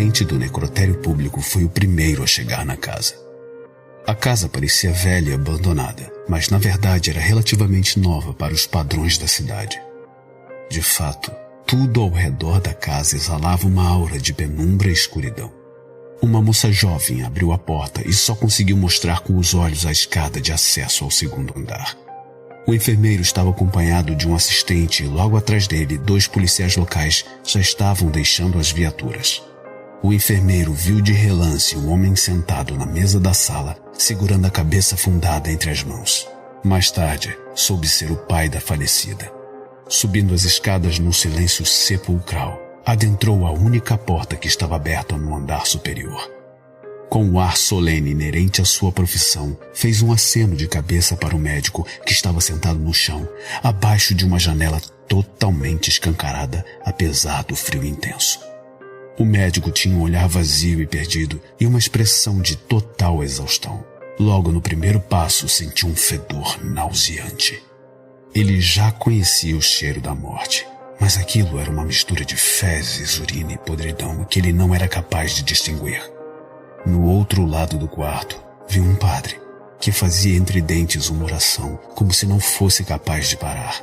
assistente do necrotério público foi o primeiro a chegar na casa. A casa parecia velha e abandonada, mas na verdade era relativamente nova para os padrões da cidade. De fato, tudo ao redor da casa exalava uma aura de penumbra e escuridão. Uma moça jovem abriu a porta e só conseguiu mostrar com os olhos a escada de acesso ao segundo andar. O enfermeiro estava acompanhado de um assistente e logo atrás dele 2 policiais locais já estavam deixando as viaturas. O enfermeiro viu de relance um homem sentado na mesa da sala, segurando a cabeça afundada entre as mãos. Mais tarde, soube ser o pai da falecida. Subindo as escadas num silêncio sepulcral, adentrou a única porta que estava aberta no andar superior. Com o ar solene inerente à sua profissão, fez um aceno de cabeça para o médico que estava sentado no chão, abaixo de uma janela totalmente escancarada, apesar do frio intenso. O médico tinha um olhar vazio e perdido e uma expressão de total exaustão. Logo no primeiro passo, sentiu um fedor nauseante. Ele já conhecia o cheiro da morte, mas aquilo era uma mistura de fezes, urina e podridão que ele não era capaz de distinguir. No outro lado do quarto, viu um padre, que fazia entre dentes uma oração, como se não fosse capaz de parar.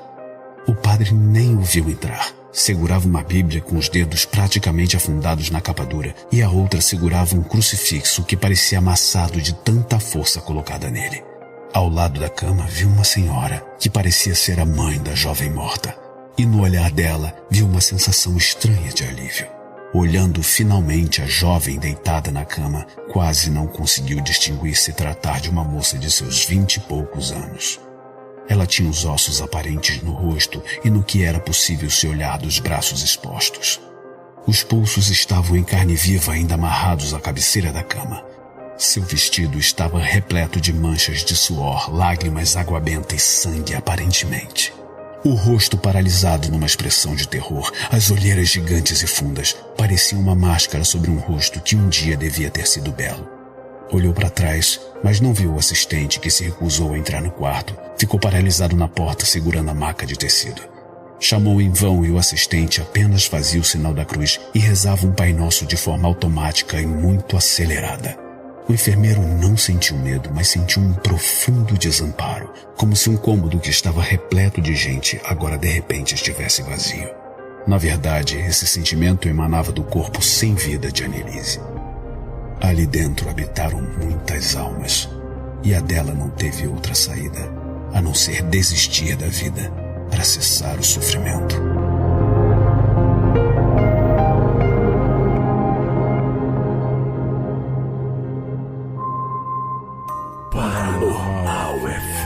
O padre nem o viu entrar. Segurava uma bíblia com os dedos praticamente afundados na capa dura e a outra segurava um crucifixo que parecia amassado de tanta força colocada nele. Ao lado da cama viu uma senhora, que parecia ser a mãe da jovem morta, e no olhar dela viu uma sensação estranha de alívio. Olhando finalmente a jovem deitada na cama, quase não conseguiu distinguir se tratar de uma moça de seus 20 e poucos anos. Ela tinha os ossos aparentes no rosto e no que era possível se olhar dos braços expostos. Os pulsos estavam em carne viva ainda amarrados à cabeceira da cama. Seu vestido estava repleto de manchas de suor, lágrimas, água benta e sangue aparentemente. O rosto paralisado numa expressão de terror, as olheiras gigantes e fundas, pareciam uma máscara sobre um rosto que um dia devia ter sido belo. Olhou para trás, mas não viu o assistente que se recusou a entrar no quarto. Ficou paralisado na porta segurando a maca de tecido. Chamou em vão e o assistente apenas fazia o sinal da cruz e rezava um Pai Nosso de forma automática e muito acelerada. O enfermeiro não sentiu medo, mas sentiu um profundo desamparo, como se um cômodo que estava repleto de gente agora de repente estivesse vazio. Na verdade, esse sentimento emanava do corpo sem vida de Annelise. Ali dentro habitaram muitas almas, e a dela não teve outra saída, a não ser desistir da vida para cessar o sofrimento. Paranormal FM.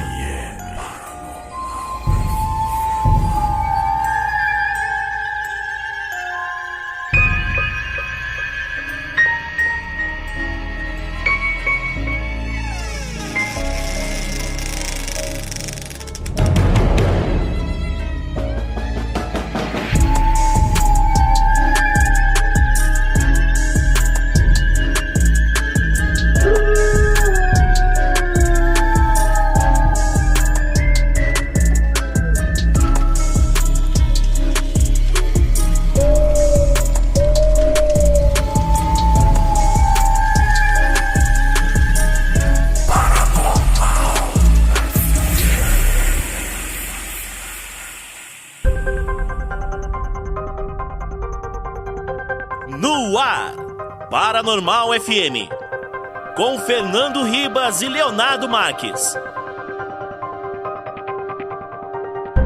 No ar, Paranormal FM, com Fernando Ribas e Leonardo Marques.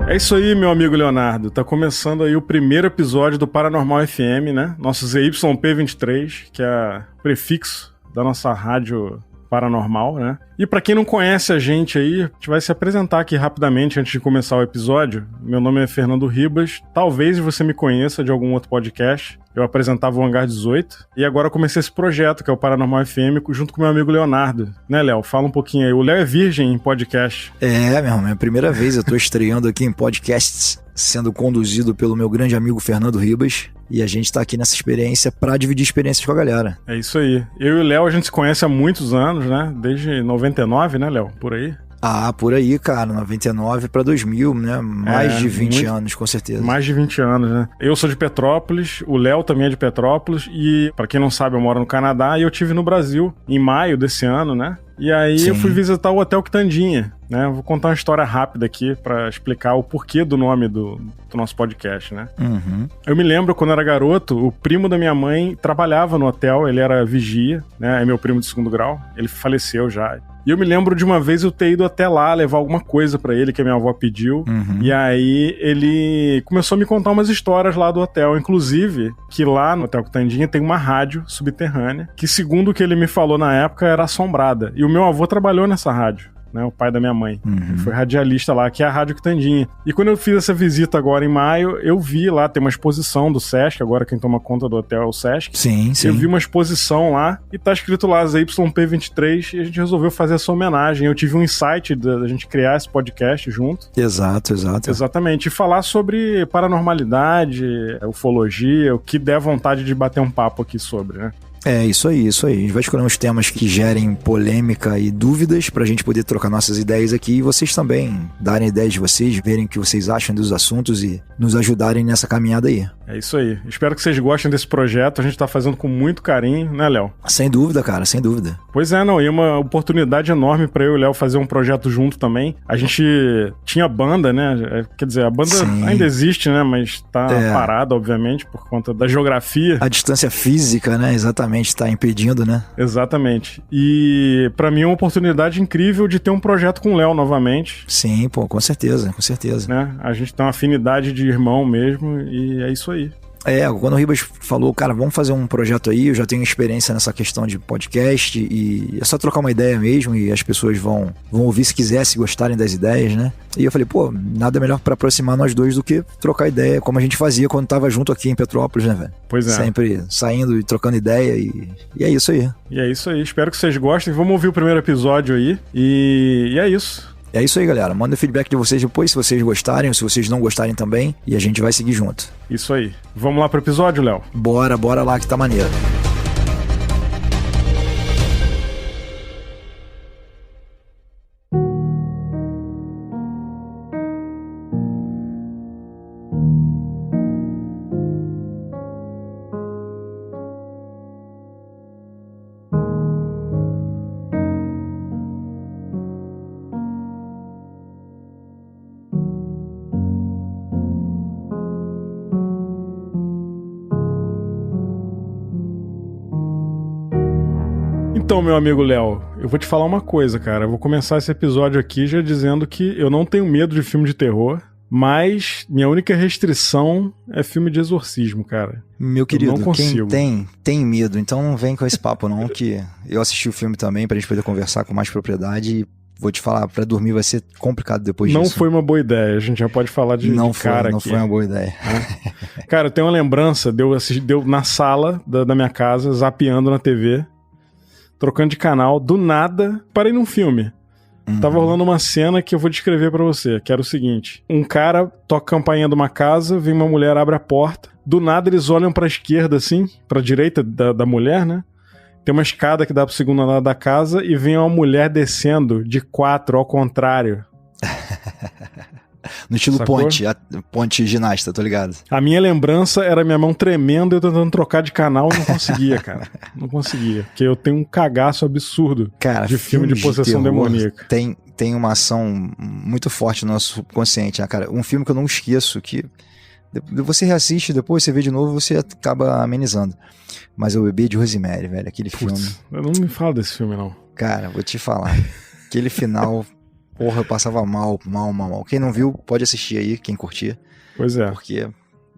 É isso aí, meu amigo Leonardo. Tá começando aí o primeiro episódio do Paranormal FM, né? Nosso ZYP23, que é o prefixo da nossa rádio paranormal, né? E pra quem não conhece a gente aí, a gente vai se apresentar aqui rapidamente antes de começar o episódio. Meu nome é Fernando Ribas. Talvez você me conheça de algum outro podcast. Eu apresentava o Hangar 18 e agora comecei esse projeto, que é o Paranormal FM, junto com meu amigo Leonardo. Né, Léo? Fala um pouquinho aí. O Léo é virgem em podcast. É, meu irmão, é a primeira vez eu tô estreando aqui em podcasts, sendo conduzido pelo meu grande amigo Fernando Ribas. E a gente tá aqui nessa experiência pra dividir experiências com a galera. É isso aí. Eu e o Léo, a gente se conhece há muitos anos, né? Desde 99, né, Léo? Por aí. Ah, por aí, cara, 99 pra 2000, né? Mais de 20 anos, com certeza. Mais de 20 anos, né? Eu sou de Petrópolis, o Léo também é de Petrópolis e, pra quem não sabe, eu moro no Canadá e eu estive no Brasil em maio desse ano, né? E aí eu fui visitar o Hotel Quitandinha, né? Vou contar uma história rápida aqui pra explicar o porquê do nome do nosso podcast, né? Uhum. Eu me lembro, quando eu era garoto, o primo da minha mãe trabalhava no hotel, ele era vigia, né? É meu primo de 2º grau, ele faleceu já. E eu me lembro de uma vez eu ter ido até lá levar alguma coisa pra ele que a minha avó pediu. Uhum. E aí ele começou a me contar umas histórias lá do hotel. Inclusive, que lá no Hotel Quitandinha tem uma rádio subterrânea que, segundo o que ele me falou na época, era assombrada. E o meu avô trabalhou nessa rádio, né, o pai da minha mãe. Uhum. Foi radialista lá, que é a Rádio Quitandinha. E quando eu fiz essa visita agora em maio, eu vi lá, tem uma exposição do Sesc, agora quem toma conta do hotel é o Sesc. Sim, sim. Eu vi uma exposição lá e tá escrito lá ZYP23 e a gente resolveu fazer essa homenagem. Eu tive um insight da gente criar esse podcast junto. Exato. Exatamente. E falar sobre paranormalidade, ufologia, o que der vontade de bater um papo aqui sobre, né? É, isso aí. A gente vai escolher uns temas que gerem polêmica e dúvidas pra gente poder trocar nossas ideias aqui e vocês também darem ideias de vocês, verem o que vocês acham dos assuntos e nos ajudarem nessa caminhada aí. É isso aí. Espero que vocês gostem desse projeto. A gente tá fazendo com muito carinho, né, Léo? Sem dúvida, cara, sem dúvida. Pois é, não. E uma oportunidade enorme pra eu e o Léo fazer um projeto junto também. A gente tinha banda, né? Quer dizer, a banda ainda existe, né? Mas tá parada, obviamente, por conta da geografia. A distância física, né? Exatamente, tá impedindo, né? Exatamente. E pra mim é uma oportunidade incrível de ter um projeto com o Léo novamente. Sim, pô, com certeza. Né? A gente tem uma afinidade de irmão mesmo e é isso aí. Quando o Ribas falou, cara, vamos fazer um projeto aí, eu já tenho experiência nessa questão de podcast e é só trocar uma ideia mesmo e as pessoas vão ouvir se quiser, se gostarem das ideias, né? E eu falei, pô, nada melhor pra aproximar nós dois do que trocar ideia, como a gente fazia quando tava junto aqui em Petrópolis, né, velho? Pois é. Sempre saindo e trocando ideia e é isso aí. E é isso aí, espero que vocês gostem, vamos ouvir o primeiro episódio aí e é isso. É isso aí, galera. Manda o feedback de vocês depois, se vocês gostarem ou se vocês não gostarem também. E a gente vai seguir junto. Isso aí. Vamos lá pro episódio, Léo? Bora lá que tá maneiro. Então, meu amigo Léo, eu vou te falar uma coisa, cara. Eu vou começar esse episódio aqui já dizendo que eu não tenho medo de filme de terror, mas minha única restrição é filme de exorcismo, cara. Meu querido, não consigo. Quem tem medo, então não vem com esse papo não, que eu assisti o filme também pra gente poder conversar com mais propriedade e vou te falar, pra dormir vai ser complicado depois disso. Não foi uma boa ideia, a gente já pode falar de cara aqui. Não foi uma boa ideia. Cara, eu tenho uma lembrança de eu na sala da minha casa, zapeando na TV, trocando de canal, do nada, parei num filme. Tava rolando uma cena que eu vou descrever pra você, que era o seguinte. Um cara toca a campainha de uma casa, vem uma mulher, abre a porta. Do nada eles olham pra esquerda, assim, pra direita da mulher, né? Tem uma escada que dá pro segundo andar da casa e vem uma mulher descendo de 4 ao contrário. No estilo Sacou? ponte ginasta, tô ligado. A minha lembrança era minha mão tremendo, eu tentando trocar de canal e não conseguia, cara. Não conseguia. Porque eu tenho um cagaço absurdo, cara, de filme de possessão demoníaca. Tem uma ação muito forte no nosso subconsciente, né, cara? Um filme que eu não esqueço, que você reassiste, depois você vê de novo, você acaba amenizando. Mas o Bebê de Rosemary, velho, aquele filme. Eu não me falo desse filme, não. Cara, vou te falar. Aquele final... Porra, eu passava mal. Quem não viu, pode assistir aí, quem curtir. Pois é. Porque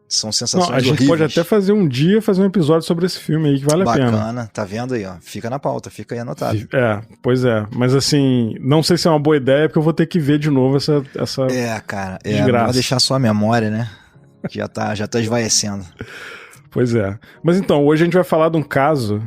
são sensações horríveis. A gente pode até fazer um dia, episódio sobre esse filme aí, que vale a pena. Bacana, tá vendo aí, ó. Fica na pauta, fica aí anotado. Pois é. Mas assim, não sei se é uma boa ideia, porque eu vou ter que ver de novo essa cara, desgraça. Não vai deixar só a memória, né? Que já tá esvaecendo. Pois é. Mas então, hoje a gente vai falar de um caso...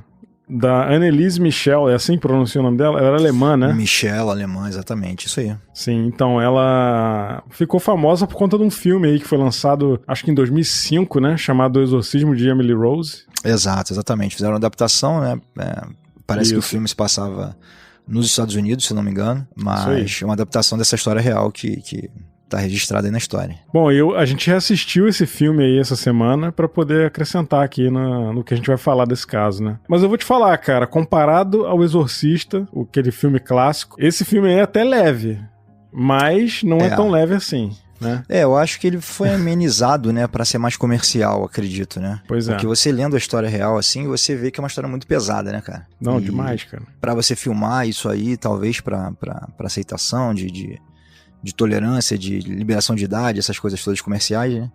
da Anneliese Michel, é assim que pronuncia o nome dela? Ela era alemã, né? Michel, alemã, exatamente, isso aí. Sim, então ela ficou famosa por conta de um filme aí que foi lançado, acho que em 2005, né? Chamado O Exorcismo de Emily Rose. Exatamente. Fizeram uma adaptação, né? Parece que o filme se passava nos Estados Unidos, se não me engano, mas é uma adaptação dessa história real que tá registrada aí na história. Bom, a gente reassistiu esse filme aí essa semana pra poder acrescentar aqui no que a gente vai falar desse caso, né? Mas eu vou te falar, cara, comparado ao Exorcista, aquele filme clássico, esse filme aí é até leve, mas não é tão leve assim, né? Eu acho que ele foi amenizado, né, pra ser mais comercial, acredito, né? Pois é. Porque você lendo a história real assim, você vê que é uma história muito pesada, né, cara? Não, demais, cara. Pra você filmar isso aí, talvez pra aceitação de tolerância, de liberação de idade, essas coisas todas comerciais, né?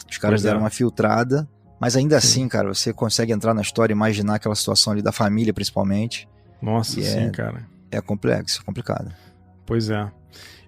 Os caras deram uma filtrada, mas ainda assim, cara, você consegue entrar na história e imaginar aquela situação ali da família, principalmente. Nossa, sim, cara. É complexo, é complicado. Pois é.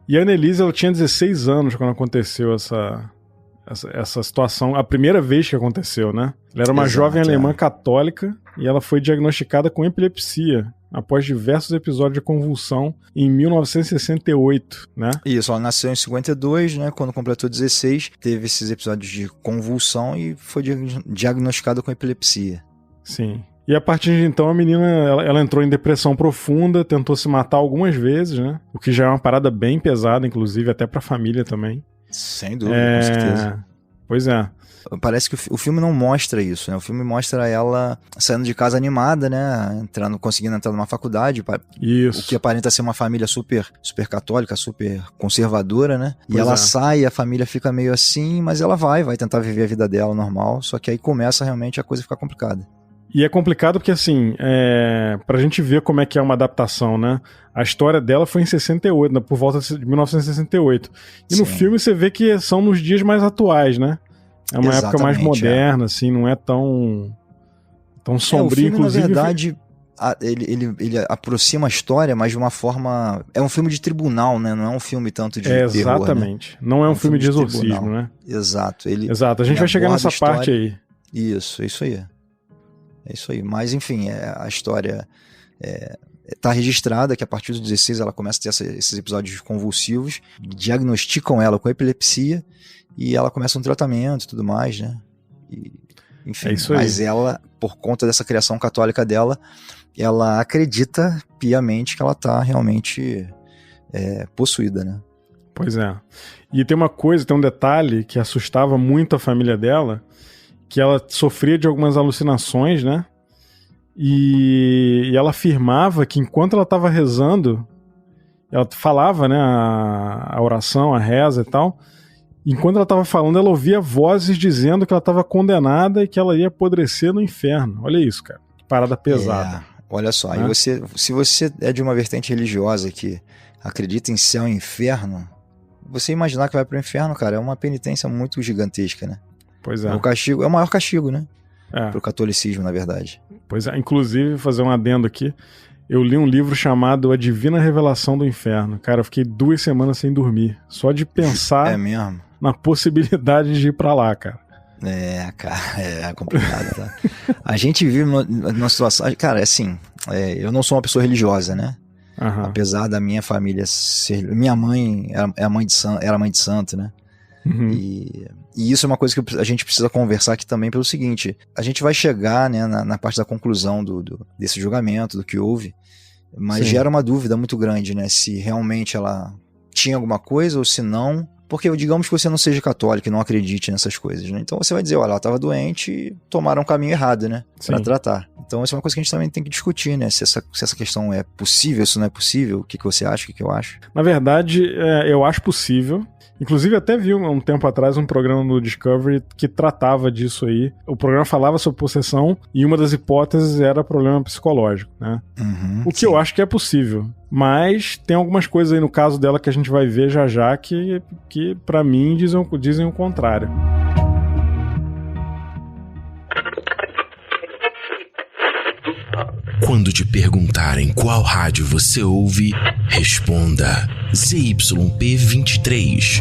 E a Annelise, ela tinha 16 anos quando aconteceu essa situação, a primeira vez que aconteceu, né? Ela era uma jovem alemã católica e ela foi diagnosticada com epilepsia após diversos episódios de convulsão em 1968, né? Isso, ela nasceu em 52, né? Quando completou 16, teve esses episódios de convulsão e foi diagnosticada com epilepsia. Sim. E a partir de então a menina, ela entrou em depressão profunda, tentou se matar algumas vezes, né? O que já é uma parada bem pesada, inclusive, até pra família também. Sem dúvida, com certeza. Pois é. Parece que o filme não mostra isso, né? O filme mostra ela saindo de casa animada, né? Conseguindo entrar numa faculdade. Isso. O que aparenta ser uma família super católica, super conservadora, né? E ela sai, a família fica meio assim, mas ela vai tentar viver a vida dela normal, só que aí começa realmente a coisa ficar complicada. E é complicado porque, assim, pra gente ver como é que é uma adaptação, né? A história dela foi em 68, né? Por volta de 1968. E no filme você vê que são nos dias mais atuais, né? É uma época mais moderna, assim, não é tão sombrio, o filme, inclusive. Na verdade, ele aproxima a história, mas de uma forma... É um filme de tribunal, né? Não é um filme tanto de terror, exatamente. Né? Não é um filme de exorcismo, né? Exato. Exato, a gente vai chegar nessa parte aí. Isso aí. É isso aí. Mas, enfim, a história tá registrada que a partir dos 16 ela começa a ter esses episódios convulsivos, diagnosticam ela com epilepsia e ela começa um tratamento e tudo mais, né? Enfim, mas ela, por conta dessa criação católica dela, ela acredita piamente que ela tá realmente possuída, né? Pois é. E tem um detalhe que assustava muito a família dela, que ela sofria de algumas alucinações, né? E ela afirmava que enquanto ela estava rezando, ela falava, né, a oração, a reza e tal, enquanto ela estava falando, ela ouvia vozes dizendo que ela estava condenada e que ela ia apodrecer no inferno. Olha isso, cara. Que parada pesada. Olha só, aí se você é de uma vertente religiosa que acredita em céu e inferno, você imaginar que vai pro inferno, cara, é uma penitência muito gigantesca, né? Pois é. É o maior castigo, né? Pro catolicismo, na verdade. Pois é. Inclusive, fazer um adendo aqui, eu li um livro chamado A Divina Revelação do Inferno. Cara, eu fiquei 2 semanas sem dormir. Só de pensar na possibilidade de ir pra lá, cara. Cara, é complicado, tá? A gente vive numa situação... Cara, assim, eu não sou uma pessoa religiosa, né? Uhum. Apesar da minha família ser... Minha mãe era mãe de santo, né? Uhum. E isso é uma coisa que a gente precisa conversar aqui também pelo seguinte: a gente vai chegar, né, na parte da conclusão desse julgamento, do que houve, mas gera uma dúvida muito grande, né, se realmente ela tinha alguma coisa ou se não, porque digamos que você não seja católico e não acredite nessas coisas, né, então você vai dizer, olha, ela estava doente e tomaram um caminho errado, né, para tratar. Então essa é uma coisa que a gente também tem que discutir, né, se essa questão é possível, se não é possível, o que você acha, o que eu acho. Na verdade, eu acho possível. Inclusive, até vi um tempo atrás um programa no Discovery que tratava disso aí. O programa falava sobre possessão e uma das hipóteses era problema psicológico, né? Uhum, o que eu acho que é possível. Mas tem algumas coisas aí no caso dela que a gente vai ver já que pra mim dizem o contrário. Quando te perguntarem qual rádio você ouve, responda ZYP23,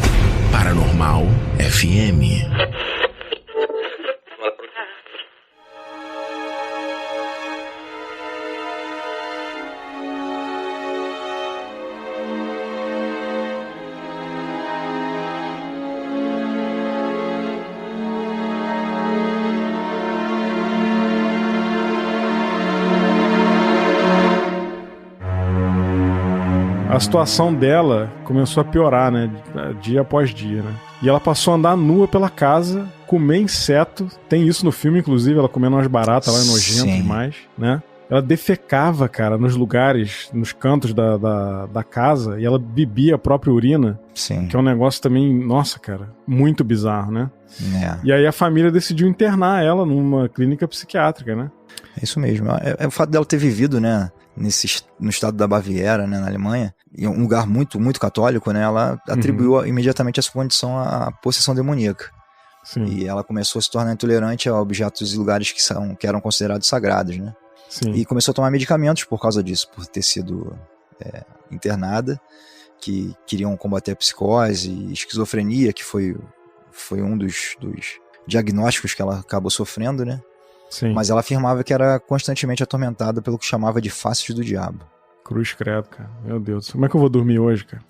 Paranormal FM. a situação dela começou a piorar, né? Dia após dia, né? E ela passou a andar nua pela casa, comer inseto. Tem isso no filme, inclusive, ela comendo umas baratas lá, nojento demais, né? Ela defecava, cara, nos lugares, nos cantos da casa, e ela bebia a própria urina. Sim. Que é um negócio também, nossa, cara, muito bizarro, né? É. E aí a família decidiu internar ela numa clínica psiquiátrica, né? É isso mesmo. É o fato dela ter vivido, né, no estado da Baviera, né, na Alemanha, em um lugar muito, muito católico, né, ela atribuiu imediatamente essa condição à possessão demoníaca. Sim. E ela começou a se tornar intolerante a objetos e lugares que eram considerados sagrados, né? Sim. E começou a tomar medicamentos por causa disso, por ter sido internada, que queriam combater a psicose e esquizofrenia, que foi um dos diagnósticos que ela acabou sofrendo, né? Sim. Mas ela afirmava que era constantemente atormentada pelo que chamava de faces do diabo. Cruz credo, cara. Meu Deus. Como é que eu vou dormir hoje, cara?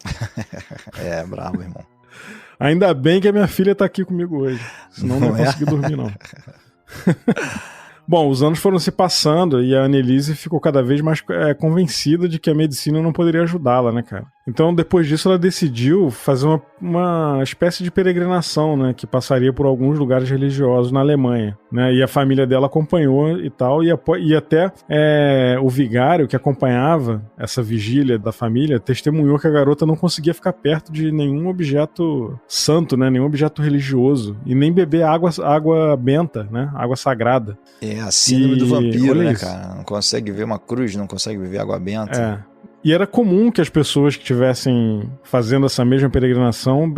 Bravo, irmão. Ainda bem que a minha filha tá aqui comigo hoje. Senão não ia conseguir dormir, não. Bom, os anos foram se passando e a Annelise ficou cada vez mais convencida de que a medicina não poderia ajudá-la, né, cara? Então, depois disso, ela decidiu fazer uma espécie de peregrinação, né, que passaria por alguns lugares religiosos na Alemanha, né? E a família dela acompanhou e tal, e até o vigário que acompanhava essa vigília da família testemunhou que a garota não conseguia ficar perto de nenhum objeto santo, né, nenhum objeto religioso, e nem beber água benta, né, água sagrada. A síndrome do vampiro, né, isso. cara? Não consegue ver uma cruz, não consegue beber água benta. E era comum que as pessoas que estivessem fazendo essa mesma peregrinação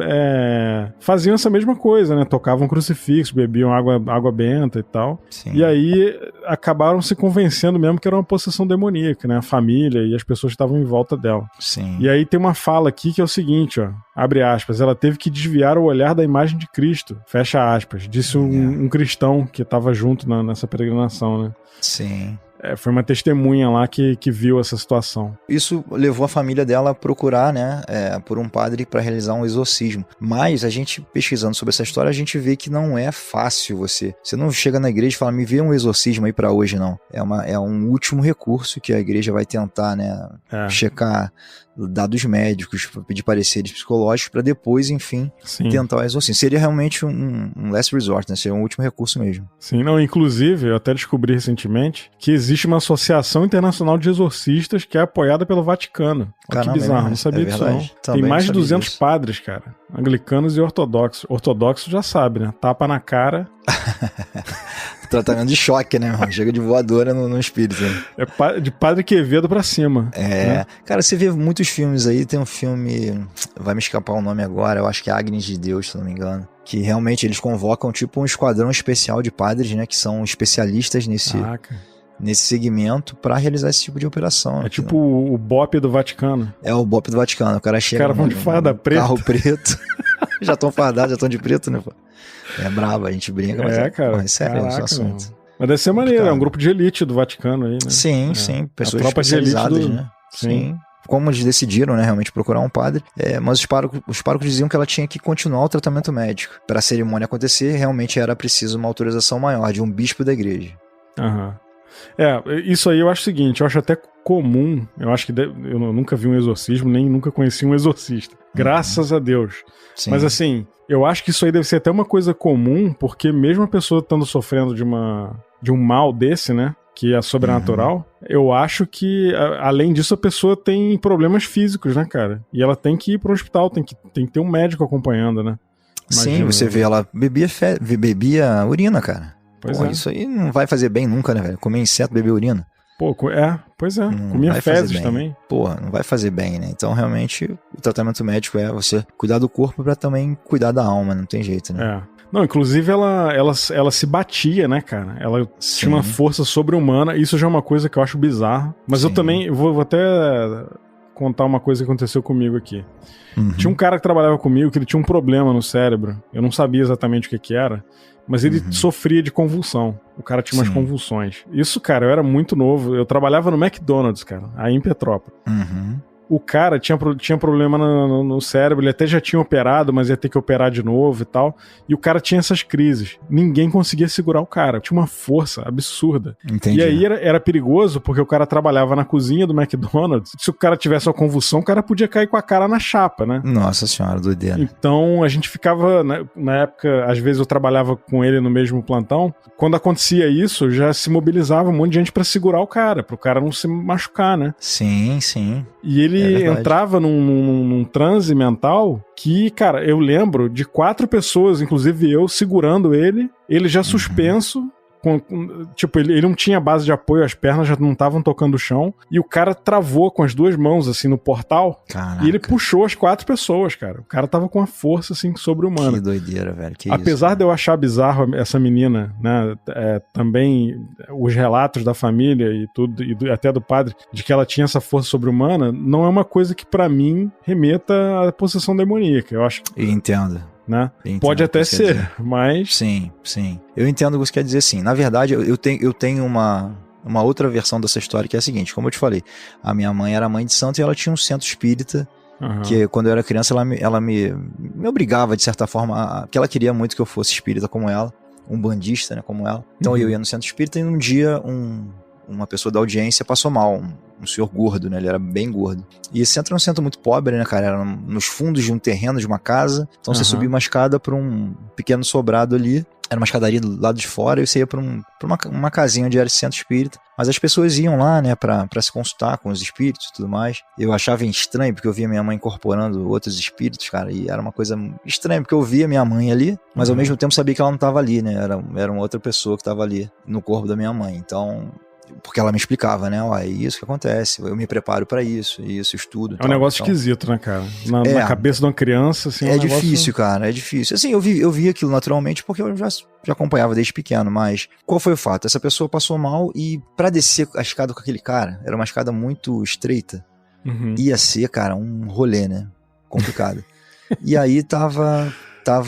faziam essa mesma coisa, né? Tocavam crucifixo, bebiam água benta e tal. Sim. E aí acabaram se convencendo mesmo que era uma possessão demoníaca, né? A família e as pessoas que estavam em volta dela. Sim. E aí tem uma fala aqui que é o seguinte, ó. Abre aspas. Ela teve que desviar o olhar da imagem de Cristo. Fecha aspas. Disse um cristão que estava junto nessa peregrinação, né? Sim. Foi uma testemunha lá que viu essa situação. Isso levou a família dela a procurar, né, por um padre para realizar um exorcismo. Mas a gente, pesquisando sobre essa história, a gente vê que não é fácil você não chega na igreja e fala, me vê um exorcismo aí para hoje, não. É um último recurso que a igreja vai tentar, né, checar dados médicos, pedir pareceres psicológicos para depois, enfim, tentar o exorcismo. Seria realmente um last resort, né? Seria um último recurso mesmo. Sim, não, inclusive, eu até descobri recentemente que existe uma associação internacional de exorcistas que é apoiada pelo Vaticano. Olha que bizarro, não sabia disso não. Também tem mais de 200 disso. padres, cara. Anglicanos e ortodoxos. Ortodoxos já sabe, né? Tapa na cara. Tratamento de choque, né, irmão? Chega de voadora no espírito. Né? É de Padre Quevedo pra cima. Né? Cara, você vê muitos filmes aí, tem um filme, vai me escapar o nome agora, eu acho que é Agnes de Deus, se não me engano, que realmente eles convocam tipo um esquadrão especial de padres, né, que são especialistas nesse segmento pra realizar esse tipo de operação. É tipo o BOP do Vaticano. É o BOP do Vaticano, o cara chega... Os caras vão de farda preta. Carro preto. Já estão fardados, já estão de preto, né, pô? É brabo, a gente brinca, mas cara, é sério esse assunto. Mas deve ser maneiro, é um grupo de elite do Vaticano aí, né? Sim, pessoas especializadas, né? Sim. Como eles decidiram, né, realmente procurar um padre, mas os párocos diziam que ela tinha que continuar o tratamento médico. Para a cerimônia acontecer, realmente era preciso uma autorização maior, de um bispo da igreja. Isso aí eu acho o seguinte, eu acho até comum, eu acho que eu nunca vi um exorcismo, nem nunca conheci um exorcista. Graças a Deus. Sim. Mas assim, eu acho que isso aí deve ser até uma coisa comum, porque mesmo a pessoa estando sofrendo de um mal desse, né, que é sobrenatural, eu acho que, além disso, a pessoa tem problemas físicos, né, cara? E ela tem que ir pro hospital, tem que ter um médico acompanhando, né? Imagina, sim, você vê, ela bebia urina, cara. Pois Isso aí não vai fazer bem nunca, né, velho? Comer inseto, beber urina. Pois é. Comia fezes também. Porra, não vai fazer bem, né? Então, realmente, o tratamento médico é você cuidar do corpo pra também cuidar da alma, não tem jeito, né? Não, inclusive ela se batia, né, cara? Ela tinha uma força sobre-humana. Isso já é uma coisa que eu acho bizarra. Mas eu também vou até contar uma coisa que aconteceu comigo aqui. Tinha um cara que trabalhava comigo que ele tinha um problema no cérebro. Eu não sabia exatamente o que era, mas ele sofria de convulsão. O cara tinha umas convulsões. Isso, cara, eu era muito novo. Eu trabalhava no McDonald's, cara, aí em Petrópolis. o cara tinha problema no cérebro, ele até já tinha operado, mas ia ter que operar de novo e tal. E o cara tinha essas crises. Ninguém conseguia segurar o cara. Tinha uma força absurda. Entendi. E aí era perigoso, porque o cara trabalhava na cozinha do McDonald's. Se o cara tivesse uma convulsão, o cara podia cair com a cara na chapa, né? Nossa senhora, doideira. Então a gente ficava, na época, às vezes eu trabalhava com ele no mesmo plantão. Quando acontecia isso, já se mobilizava um monte de gente pra segurar o cara, pro cara não se machucar, né? Sim, sim. E ele entrava num transe mental que, cara, eu lembro de 4 pessoas, inclusive eu, segurando ele já suspenso. Tipo, ele não tinha base de apoio, as pernas já não estavam tocando o chão, e o cara travou com as 2 mãos, assim, no portal. Caraca. E ele puxou as 4 pessoas, cara. O cara tava com uma força, assim, sobre-humana. Que doideira, velho. Apesar de eu achar bizarro essa menina, né, também os relatos da família e tudo, e até do padre, de que ela tinha essa força sobre-humana, não é uma coisa que pra mim remeta à possessão demoníaca. Eu acho que... Entendo. Né? Pode até ser, mas... Sim, sim. Eu entendo o que você quer dizer, sim. Na verdade, eu tenho uma outra versão dessa história, que é a seguinte. Como eu te falei, a minha mãe era mãe de santo e ela tinha um centro espírita, que quando eu era criança ela me obrigava, de certa forma, que ela queria muito que eu fosse espírita como ela, um bandista, né, como ela. Então eu ia no centro espírita e um dia uma pessoa da audiência passou mal, um senhor gordo, né? Ele era bem gordo. E esse centro era um centro muito pobre, né, cara? Era nos fundos de um terreno, de uma casa. Então você subia uma escada para um pequeno sobrado ali. Era uma escadaria do lado de fora e você ia pra uma casinha onde era esse centro espírita. Mas as pessoas iam lá, né, pra se consultar com os espíritos e tudo mais. Eu achava estranho, porque eu via minha mãe incorporando outros espíritos, cara, e era uma coisa estranha, porque eu via minha mãe ali, mas ao mesmo tempo sabia que ela não tava ali, né? Era uma outra pessoa que tava ali no corpo da minha mãe. Então... Porque ela me explicava, né? Ó, é isso que acontece, eu me preparo pra isso, estudo. É um negócio esquisito, né, cara? Na cabeça de uma criança, assim. É difícil, cara, é difícil. Assim, eu vi aquilo naturalmente porque eu já acompanhava desde pequeno, mas qual foi o fato? Essa pessoa passou mal e pra descer a escada com aquele cara, era uma escada muito estreita, ia ser, cara, um rolê, né? Complicado. E aí tava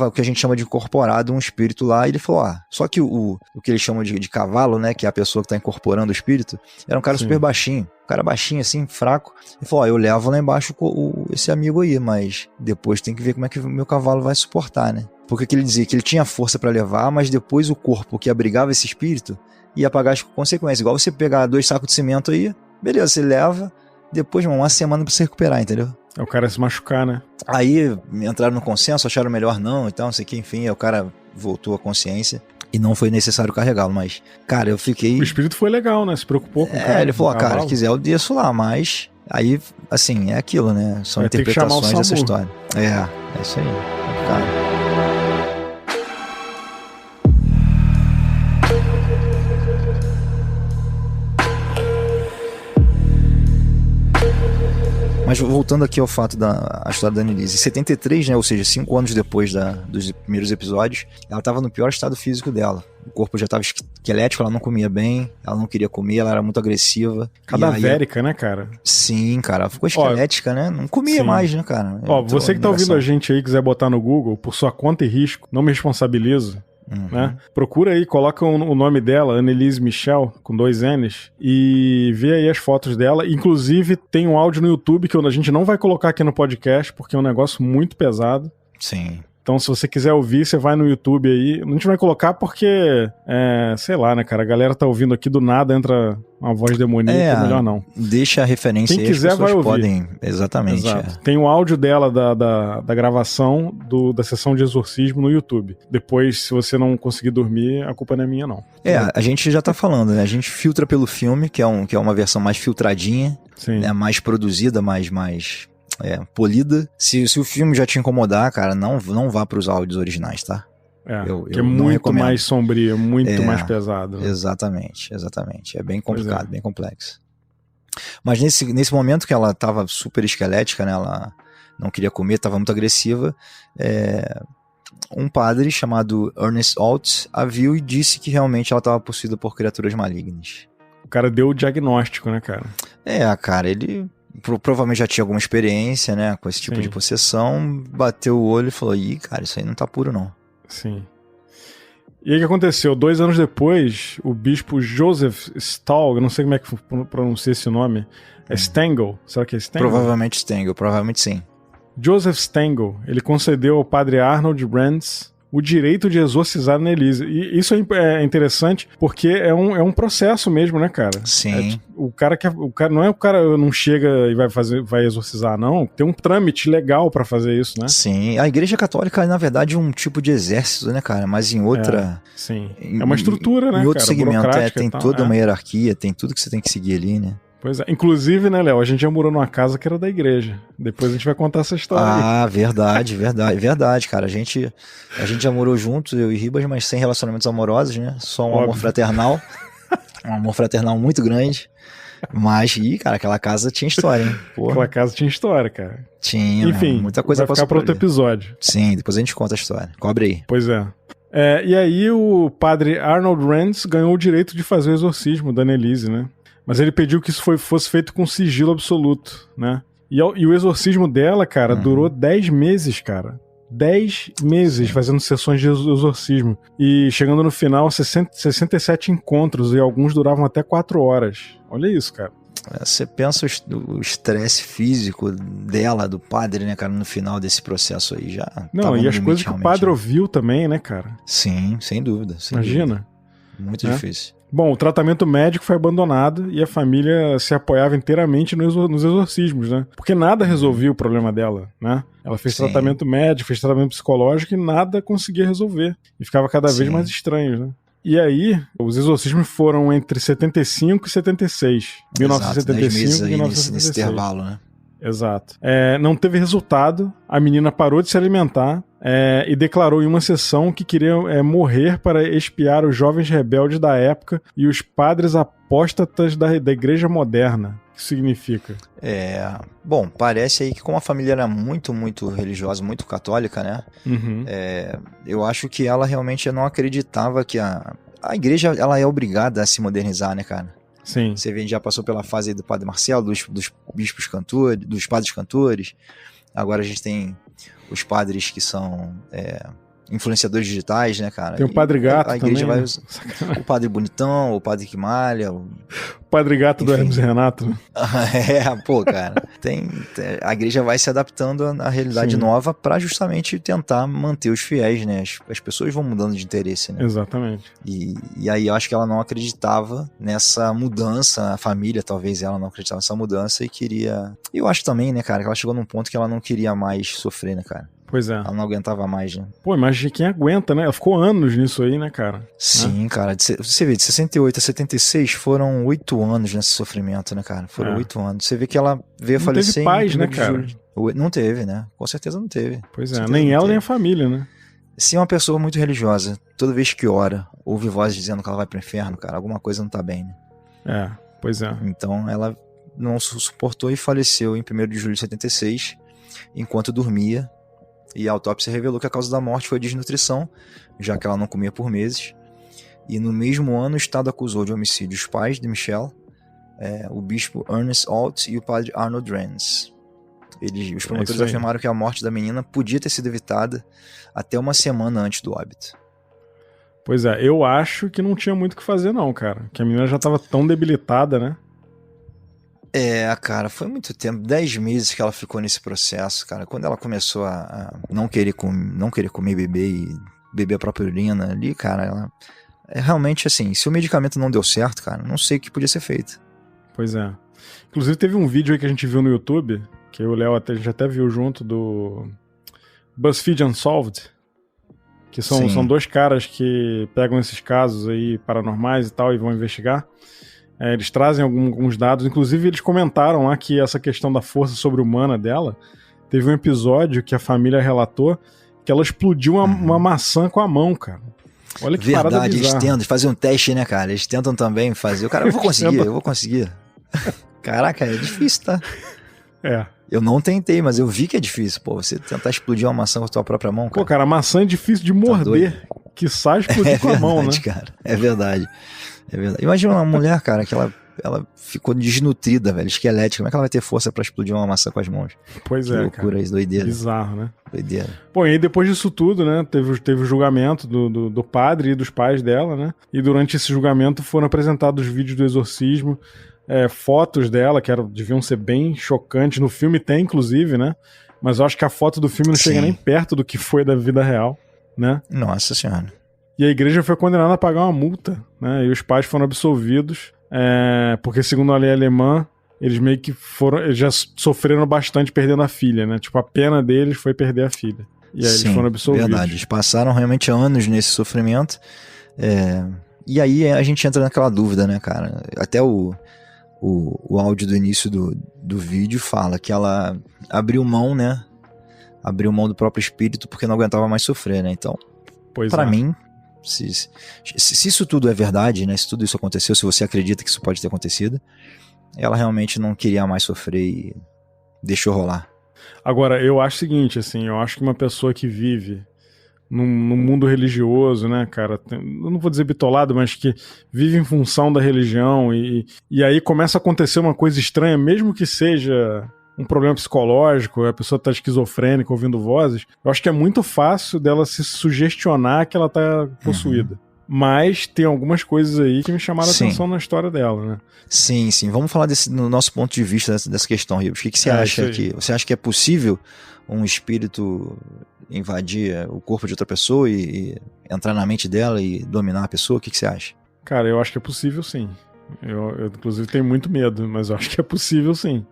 o que a gente chama de incorporado, um espírito lá, e ele falou, só que o que eles chamam de cavalo, né, que é a pessoa que tá incorporando o espírito, era um cara super baixinho, um cara baixinho assim, fraco, e falou, eu levo lá embaixo esse amigo aí, mas depois tem que ver como é que o meu cavalo vai suportar, né, porque ele dizia que ele tinha força pra levar, mas depois o corpo que abrigava esse espírito ia pagar as consequências, igual você pegar 2 sacos de cimento aí, beleza, você leva, depois, uma semana pra se recuperar, entendeu? É o cara se machucar, né? Aí entraram no consenso, acharam melhor não e tal, não sei o que, enfim, aí o cara voltou à consciência e não foi necessário carregá-lo, mas, cara, eu fiquei... O espírito foi legal, né? Se preocupou com o cara. Ele falou, cara, se quiser eu desço lá, mas aí, assim, é aquilo, né? São interpretações dessa história. É isso aí, cara. Mas voltando aqui ao fato da história da Annelise, em 73, né, ou seja, 5 anos depois dos primeiros episódios, ela estava no pior estado físico dela. O corpo já estava esquelético, ela não comia bem, ela não queria comer, ela era muito agressiva. Cadavérica, né, cara? Sim, cara, ela ficou esquelética, né? Não comia mais, né, cara? Você que tá ouvindo a gente aí, quiser botar no Google, por sua conta e risco, não me responsabilizo. Né? Procura aí, coloca o nome dela, Annelise Michel, com 2 N's, e vê aí as fotos dela. Inclusive, tem um áudio no YouTube que a gente não vai colocar aqui no podcast, porque é um negócio muito pesado. Sim. Então, se você quiser ouvir, você vai no YouTube aí. A gente vai colocar porque, sei lá, né, cara? A galera tá ouvindo aqui do nada, entra uma voz demoníaca, melhor não. Deixa a referência aí, quem quiser vai ouvir. Podem... Exatamente. Tem o áudio dela da gravação da sessão de exorcismo no YouTube. Depois, se você não conseguir dormir, a culpa não é minha, não. A gente já tá falando, né? A gente filtra pelo filme, que é uma versão mais filtradinha, né? Mais produzida, mais polida. Se o filme já te incomodar, cara, não vá pros áudios originais, tá? Que é muito mais sombrio, muito mais pesado. Exatamente. É bem complicado, bem complexo. Mas nesse momento que ela tava super esquelética, né? Ela não queria comer, tava muito agressiva. Um padre chamado Ernest Alt a viu e disse que realmente ela tava possuída por criaturas malignas. O cara deu o diagnóstico, né, cara? Cara, ele... provavelmente já tinha alguma experiência, né, com esse tipo de possessão, bateu o olho e falou, cara, isso aí não tá puro não. Sim. E aí o que aconteceu? 2 anos depois, o bispo Joseph Stahl, eu não sei como é que pronuncia esse nome, É Stengel? Será que é Stengel? Provavelmente Stengel, provavelmente sim. Joseph Stengel, ele concedeu ao padre Arnold Rands o direito de exorcizar a Annelise. E isso é interessante porque é um processo mesmo, né, cara? Sim. O cara não é o cara não chega e vai exorcizar, não. Tem um trâmite legal pra fazer isso, né? Sim. A Igreja Católica é, na verdade, um tipo de exército, né, cara? Mas em outra... Sim. É uma estrutura, né, em outro cara? Segmento, tem tal, toda uma hierarquia, tem tudo que você tem que seguir ali, né? Pois é. Inclusive, né, Léo, a gente já morou numa casa que era da igreja. Depois a gente vai contar essa história aí. Verdade, cara. A gente já morou juntos, eu e Ribas, mas sem relacionamentos amorosos, né? Só um amor fraternal. Um amor fraternal muito grande. Mas, cara, aquela casa tinha história, hein? Porra. Aquela casa tinha história, cara. Tinha, enfim, muita coisa vai ficar para outro episódio. Sim, depois a gente conta a história. Cobre aí. Pois é. E aí o padre Arnold Rands ganhou o direito de fazer o exorcismo da Annelise, né? Mas ele pediu que isso fosse feito com sigilo absoluto, né? E o exorcismo dela, cara, durou 10 meses, cara. 10 meses fazendo sessões de exorcismo. E chegando no final, 67 encontros, e alguns duravam até 4 horas. Olha isso, cara. Você pensa o estresse físico dela, do padre, né, cara, no final desse processo aí já. Não, e as coisas que o padre ouviu também, né, cara? Sim, sem dúvida. Imagina. Muito difícil. Bom, o tratamento médico foi abandonado e a família se apoiava inteiramente nos exorcismos, né? Porque nada resolvia o problema dela, né? Ela fez tratamento médico, fez tratamento psicológico e nada conseguia resolver. E ficava cada vez mais estranho, né? E aí, os exorcismos foram entre 75 e 76. 1975 e 1976. Nesse intervalo, né? Exato. Não teve resultado, a menina parou de se alimentar e declarou em uma sessão que queria morrer para expiar os jovens rebeldes da época e os padres apóstatas da igreja moderna. O que significa? Bom, parece aí que como a família era muito, muito religiosa, muito católica, né? Uhum. Eu acho que ela realmente não acreditava que a igreja ela é obrigada a se modernizar, né, cara? Sim. Você vê, já passou pela fase aí do padre Marcelo, dos bispos cantores, dos padres cantores. Agora a gente tem os padres que são influenciadores digitais, né, cara? Tem o Padre Gato a igreja também, vai o Padre Bonitão, o Padre que malha, o Padre Gato do Hermes e Renato. Cara, a igreja vai se adaptando à realidade nova para justamente tentar manter os fiéis, né? As pessoas vão mudando de interesse, né? Exatamente. E aí eu acho que ela não acreditava nessa mudança, a família talvez ela não acreditava nessa mudança e queria... Eu acho também, né, cara, que ela chegou num ponto que ela não queria mais sofrer, né, cara? Pois é. Ela não aguentava mais, né? Pô, imagina quem aguenta, né? Ela ficou anos nisso aí, né, cara? Sim, cara. Você vê, de 68 a 76 foram 8 anos nesse sofrimento, né, cara? Foram 8 anos. Você vê que ela veio a falecer. Não teve paz, né, cara? Não teve, né? Com certeza não teve. Pois é, nem ela nem a família, né? Se é uma pessoa muito religiosa, toda vez que ora, ouve vozes dizendo que ela vai pro inferno, cara, alguma coisa não tá bem, né? Pois é. Então ela não suportou e faleceu em 1º de julho de 76, enquanto dormia. E a autópsia revelou que a causa da morte foi desnutrição, já que ela não comia por meses. E no mesmo ano, o Estado acusou de homicídio os pais de Michelle, o bispo Ernest Alt e o padre Arnold Rands. Os promotores afirmaram que a morte da menina podia ter sido evitada até uma semana antes do óbito. Pois é, eu acho que não tinha muito o que fazer não, cara. Que a menina já estava tão debilitada, né? Cara, foi muito tempo, 10 meses que ela ficou nesse processo, cara. Quando ela começou a não querer comer bebê e beber a própria urina ali, cara, ela... realmente, assim, se o medicamento não deu certo, cara, não sei o que podia ser feito. Pois é. Inclusive teve um vídeo aí que a gente viu no YouTube, que eu e o Léo a gente até viu junto, do BuzzFeed Unsolved, que são 2 caras que pegam esses casos aí paranormais e tal e vão investigar. Eles trazem alguns dados, inclusive eles comentaram lá que essa questão da força sobre-humana dela, teve um episódio que a família relatou que ela explodiu uma maçã com a mão, cara. Olha que parada bizarra. Eles tentam fazer um teste, né, cara? Eles tentam também fazer. O cara, eu vou conseguir. Caraca, é difícil, tá? Eu não tentei, mas eu vi que é difícil, pô. Você tentar explodir uma maçã com a tua própria mão, cara. Pô, cara, a maçã é difícil de morder, que sai explodir com a mão, né? Cara, é verdade. Imagina uma mulher, cara, que ela ficou desnutrida, velho, esquelética. Como é que ela vai ter força pra explodir uma maçã com as mãos? Pois que loucura, cara. Isso, doideira. Bizarro, né? Doideira. Bom, e aí depois disso tudo, né, teve o julgamento do padre e dos pais dela, né? E durante esse julgamento foram apresentados vídeos do exorcismo, fotos dela, que deviam ser bem chocantes. No filme tem, inclusive, né? Mas eu acho que a foto do filme não chega nem perto do que foi da vida real, né? Nossa Senhora. E a igreja foi condenada a pagar uma multa, né? E os pais foram absolvidos, porque segundo a lei alemã, eles meio que eles já sofreram bastante perdendo a filha, né? Tipo, a pena deles foi perder a filha. E aí eles foram absolvidos. Verdade. Eles passaram realmente anos nesse sofrimento. E aí a gente entra naquela dúvida, né, cara? Até o áudio do início do vídeo fala que ela abriu mão, né? Abriu mão do próprio espírito porque não aguentava mais sofrer, né? Então, pra mim, se isso tudo é verdade, né? Se tudo isso aconteceu, se você acredita que isso pode ter acontecido, ela realmente não queria mais sofrer e deixou rolar. Agora, eu acho o seguinte, assim, eu acho que uma pessoa que vive num mundo religioso, né, cara, eu não vou dizer bitolado, mas que vive em função da religião e aí começa a acontecer uma coisa estranha, mesmo que seja um problema psicológico, a pessoa tá esquizofrênica, ouvindo vozes, eu acho que é muito fácil dela se sugestionar que ela tá possuída. Mas tem algumas coisas aí que me chamaram a atenção na história dela, né? Sim. Vamos falar no nosso ponto de vista dessa questão, Ribas. O que você acha que... Você acha que é possível um espírito invadir o corpo de outra pessoa e entrar na mente dela e dominar a pessoa? O que você acha? Cara, eu acho que é possível, sim. Eu inclusive, tenho muito medo, mas eu acho que é possível, sim.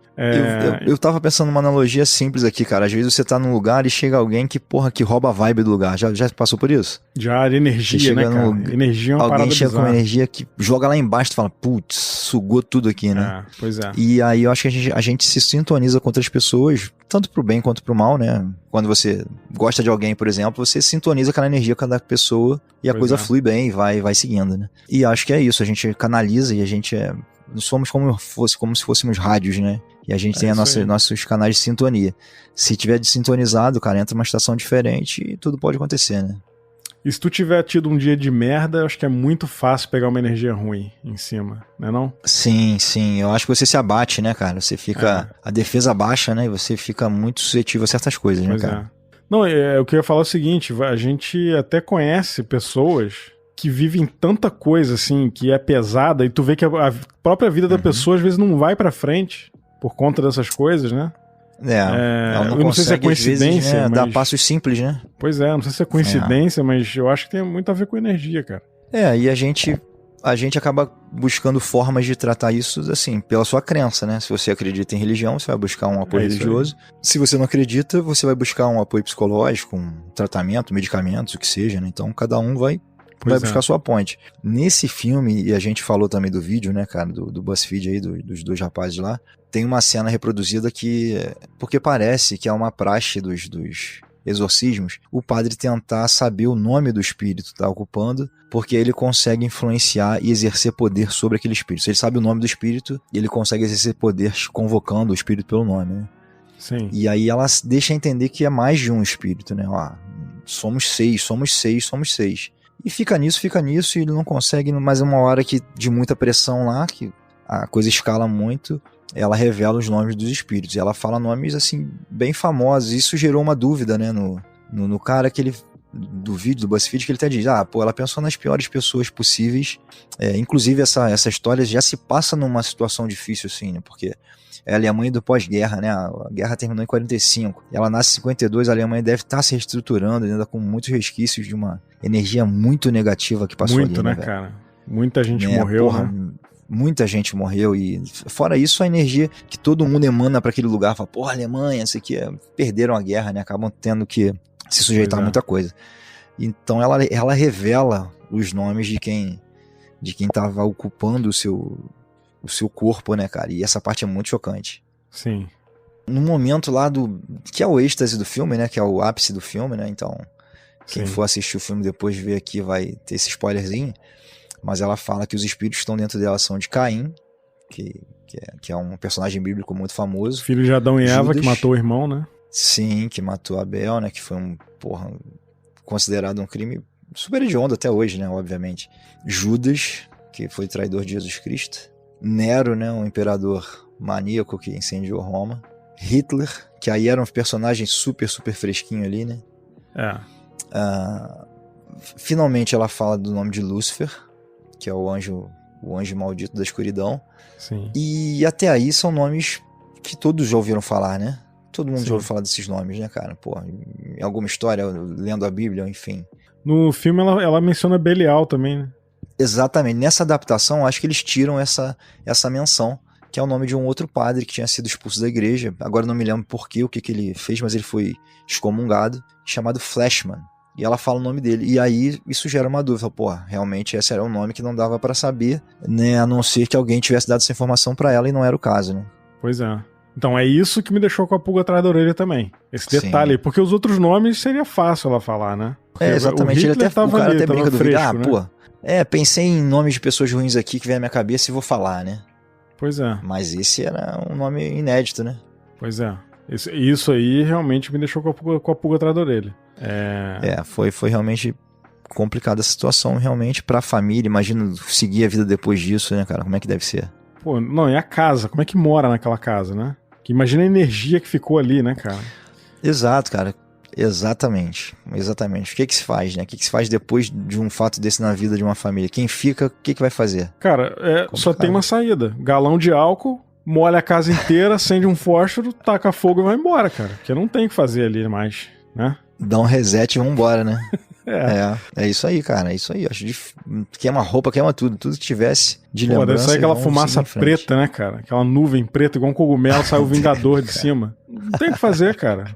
Eu tava pensando numa analogia simples aqui, cara. Às vezes você tá num lugar e chega alguém que rouba a vibe do lugar. Já passou por isso? Já, energia, né, cara? Energia é uma parada bizarra. Alguém chega com uma energia que joga lá embaixo e fala, putz, sugou tudo aqui, né? Pois é. E aí eu acho que a gente se sintoniza com outras pessoas, tanto pro bem quanto pro mal, né? Quando você gosta de alguém, por exemplo, você sintoniza aquela energia com a pessoa e a coisa flui bem e vai seguindo, né? E acho que é isso, a gente canaliza e a gente somos como se fôssemos rádios, né? E a gente tem nossos canais de sintonia. Se tiver desintonizado, cara, entra uma estação diferente e tudo pode acontecer, né? E se tu tiver tido um dia de merda, eu acho que é muito fácil pegar uma energia ruim em cima, né não? Sim. Eu acho que você se abate, né, cara? Você fica... A defesa baixa, né? E você fica muito suscetível a certas coisas, né, cara? Não, o que eu ia falar é o seguinte, a gente até conhece pessoas que vivem tanta coisa, assim, que é pesada, e tu vê que a própria vida da pessoa, às vezes, não vai pra frente por conta dessas coisas, né? Ela não eu não sei se é coincidência, vezes, né, mas... dar passos simples, né? Pois não sei se é coincidência, mas eu acho que tem muito a ver com energia, cara. E a gente acaba buscando formas de tratar isso, assim, pela sua crença, né? Se você acredita em religião, você vai buscar um apoio religioso. Se você não acredita, você vai buscar um apoio psicológico, um tratamento, medicamentos, o que seja, né? Então, cada um vai buscar sua ponte. Nesse filme, e a gente falou também do vídeo, né, cara, do BuzzFeed aí, dos dois rapazes lá, tem uma cena reproduzida porque parece que é uma praxe dos exorcismos, o padre tentar saber o nome do espírito que tá ocupando, porque ele consegue influenciar e exercer poder sobre aquele espírito. Se ele sabe o nome do espírito, ele consegue exercer poder convocando o espírito pelo nome, né? Sim. E aí ela deixa entender que é mais de um espírito, né? Somos seis. E fica nisso, e ele não consegue, mas uma hora que de muita pressão lá, que a coisa escala muito, ela revela os nomes dos espíritos. E ela fala nomes, assim, bem famosos. Isso gerou uma dúvida, né, no cara do vídeo do BuzzFeed, que ele até diz, ela pensou nas piores pessoas possíveis. Inclusive, essa história já se passa numa situação difícil, assim, né, porque é a Alemanha do pós-guerra, né, a guerra terminou em 45. Ela nasce em 52, a Alemanha deve estar se reestruturando, ainda com muitos resquícios de uma energia muito negativa que passou muito, ali, né, cara? Muita gente morreu, né? Muita gente morreu e fora isso a energia que todo mundo emana para aquele lugar, fala, Alemanha, isso aqui perderam a guerra, né? Acabam tendo que se sujeitar a muita coisa. Então ela revela os nomes de quem tava ocupando o seu corpo, né, cara? E essa parte é muito chocante. Sim. No momento lá que é o êxtase do filme, né? Que é o ápice do filme, né? Então quem for assistir o filme depois ver aqui vai ter esse spoilerzinho. Mas ela fala que os espíritos que estão dentro dela são de Caim, que é um personagem bíblico muito famoso. Filho de Adão e Eva, que matou o irmão, né? Sim, que matou Abel, né? Que foi considerado um crime super hediondo até hoje, né? Obviamente. Judas, que foi traidor de Jesus Cristo. Nero, né? Um imperador maníaco que incendiou Roma. Hitler, que aí era um personagem super, super fresquinho ali, né? Finalmente ela fala do nome de Lúcifer, que é o anjo o anjo maldito da escuridão. Sim. E até aí são nomes que todos já ouviram falar, né? Todo mundo Sim. já ouviu falar desses nomes, né, cara? Pô, em alguma história, lendo a Bíblia, enfim. No filme ela menciona Belial também, né? Exatamente. Nessa adaptação, acho que eles tiram essa menção, que é o nome de um outro padre que tinha sido expulso da igreja. Agora não me lembro por quê, o que ele fez, mas ele foi excomungado, chamado Flashman. E ela fala o nome dele. E aí isso gera uma dúvida. Pô, realmente esse era um nome que não dava pra saber, né? A não ser que alguém tivesse dado essa informação pra ela e não era o caso, né? Pois é. Então é isso que me deixou com a pulga atrás da orelha também. Esse detalhe aí. Porque os outros nomes seria fácil ela falar, né? Porque exatamente. o cara até brinca do vídeo. né? Pô, pensei em nomes de pessoas ruins aqui que vem à minha cabeça e vou falar, né? Pois é. Mas esse era um nome inédito, né? Pois é. Isso aí realmente me deixou com a pulga atrás da orelha. Foi realmente complicada a situação, realmente, pra família. Imagina seguir a vida depois disso, né, cara? Como é que deve ser? Pô, não, e a casa? Como é que mora naquela casa, né? Que imagina a energia que ficou ali, né, cara? Exato, cara. Exatamente. O que se faz, né? O que se faz depois de um fato desse na vida de uma família? Quem fica, o que vai fazer? Cara, só tem uma saída. Galão de álcool, molha a casa inteira, acende um fósforo, taca fogo e vai embora, cara. Porque não tem o que fazer ali mais, né? Dá um reset e vambora, né? É isso aí, cara. É isso aí. Acho queima roupa, queima tudo. Tudo que tivesse de lembrança. Deve sair aquela fumaça preta, né, cara? Aquela nuvem preta, igual um cogumelo, sai o Vingador de cima. Não tem o que fazer, cara.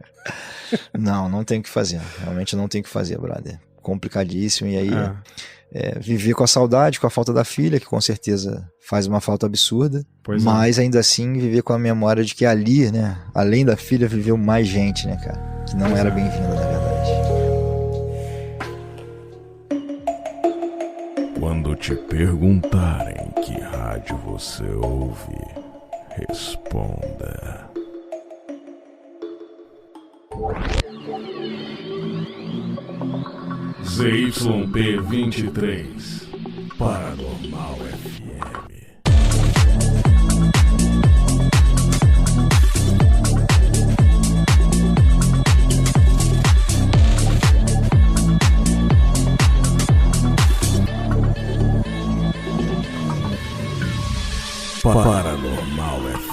Não tem o que fazer. Realmente não tem o que fazer, brother. Complicadíssimo. E aí, viver com a saudade, com a falta da filha, que com certeza faz uma falta absurda. Mas ainda assim, viver com a memória de que ali, né, além da filha, viveu mais gente, né, cara? Que não era bem-vinda, na verdade. Quando te perguntarem que rádio você ouve, responda. ZYP23 Paranormal FM. Paranormal FM.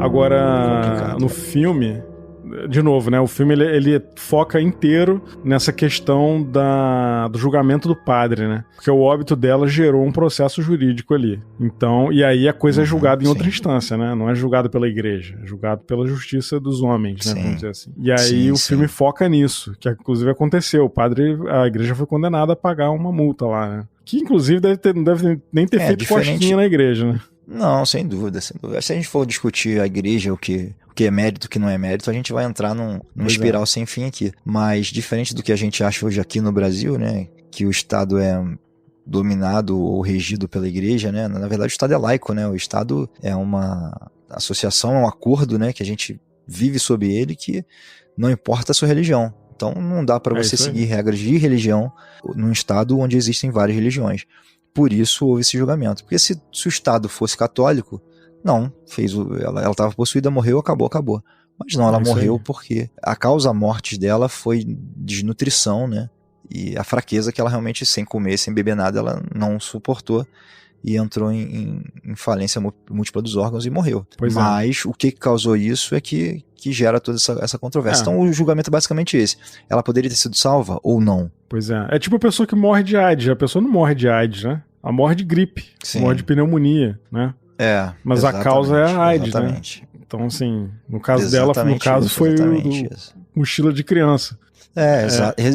Agora, no filme, de novo, né? O filme ele foca inteiro nessa questão do julgamento do padre, né? Porque o óbito dela gerou um processo jurídico ali. Então, e aí a coisa é julgada em outra instância, né? Não é julgado pela igreja, é julgado pela justiça dos homens, né? Vamos dizer assim. E aí o filme foca nisso, que inclusive aconteceu. A igreja foi condenada a pagar uma multa lá, né? Que inclusive não deve nem ter feito cosquinha na igreja, né? Não, sem dúvida. Se a gente for discutir a igreja, o que é mérito, o que não é mérito, a gente vai entrar num espiral sem fim aqui. Mas diferente do que a gente acha hoje aqui no Brasil, né, que o Estado é dominado ou regido pela igreja, né, na verdade o Estado é laico, né, o Estado é uma associação, é um acordo, né, que a gente vive sob ele, que não importa a sua religião. Então não dá para você seguir regras de religião num Estado onde existem várias religiões. Por isso houve esse julgamento. Porque se o Estado fosse católico, não, ela estava possuída, morreu, acabou. Mas não, ela morreu porque a causa morte dela foi desnutrição, né? E a fraqueza que ela realmente, sem comer, sem beber nada, ela não suportou e entrou em falência múltipla dos órgãos e morreu. Mas o que causou isso é que gera toda essa controvérsia. Então o julgamento é basicamente esse. Ela poderia ter sido salva ou não? Pois é. É tipo a pessoa que morre de AIDS. A pessoa não morre de AIDS, né? Ela morre de gripe, morre de pneumonia, né? Mas a causa é a AIDS, né? Então, assim, no caso dela, foi mochila de criança.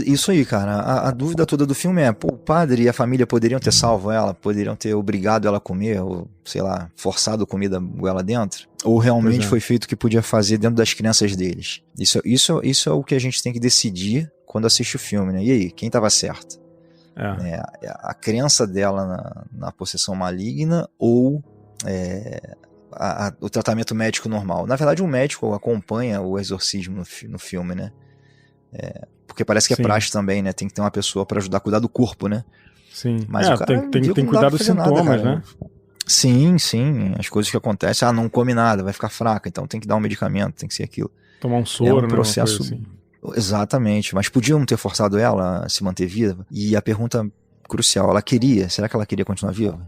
Isso aí, cara. A dúvida toda do filme é, o padre e a família poderiam ter salvo ela, poderiam ter obrigado ela a comer, ou, sei lá, forçado comida goela dentro? Ou realmente foi feito o que podia fazer dentro das crenças deles? Isso é o que a gente tem que decidir quando assiste o filme, né? E aí, quem estava certo? A crença dela na possessão maligna ou o tratamento médico normal? Na verdade, o médico acompanha o exorcismo no filme, né? Porque parece que é praxe também, né? Tem que ter uma pessoa pra ajudar a cuidar do corpo, né? Sim. Mas o cara tem que cuidar dos sintomas, né? Sim, as coisas que acontecem, não come nada, vai ficar fraca, então tem que dar um medicamento, tem que ser aquilo. Tomar um soro, é um processo, né? Assim. Exatamente, mas podiam ter forçado ela a se manter viva. E a pergunta crucial, será que ela queria continuar viva?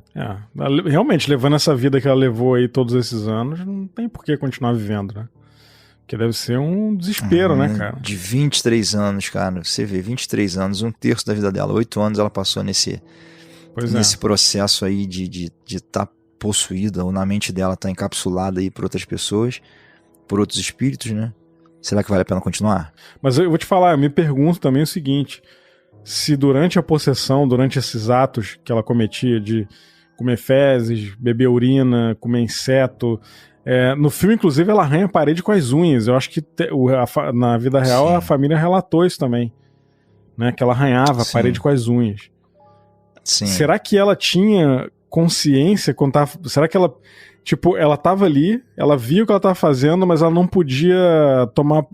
Realmente, levando essa vida que ela levou aí todos esses anos, não tem por que continuar vivendo, né? Porque deve ser um desespero, né, cara? De 23 anos, cara, você vê, 23 anos, 1/3 da vida dela, 8 anos ela passou nesse processo aí de estar possuída, ou na mente dela tá encapsulada aí por outras pessoas, por outros espíritos, né? Será que vale a pena continuar? Mas eu vou te falar, eu me pergunto também o seguinte, se durante a possessão, durante esses atos que ela cometia de comer fezes, beber urina, comer inseto, no filme, inclusive, ela arranha a parede com as unhas. Eu acho que na vida real a família relatou isso também, né? Que ela arranhava a parede com as unhas. Sim. Será que ela tinha consciência quando tava... Será que ela... Tipo, ela tava ali, ela via o que ela tava fazendo, mas ela não podia tomar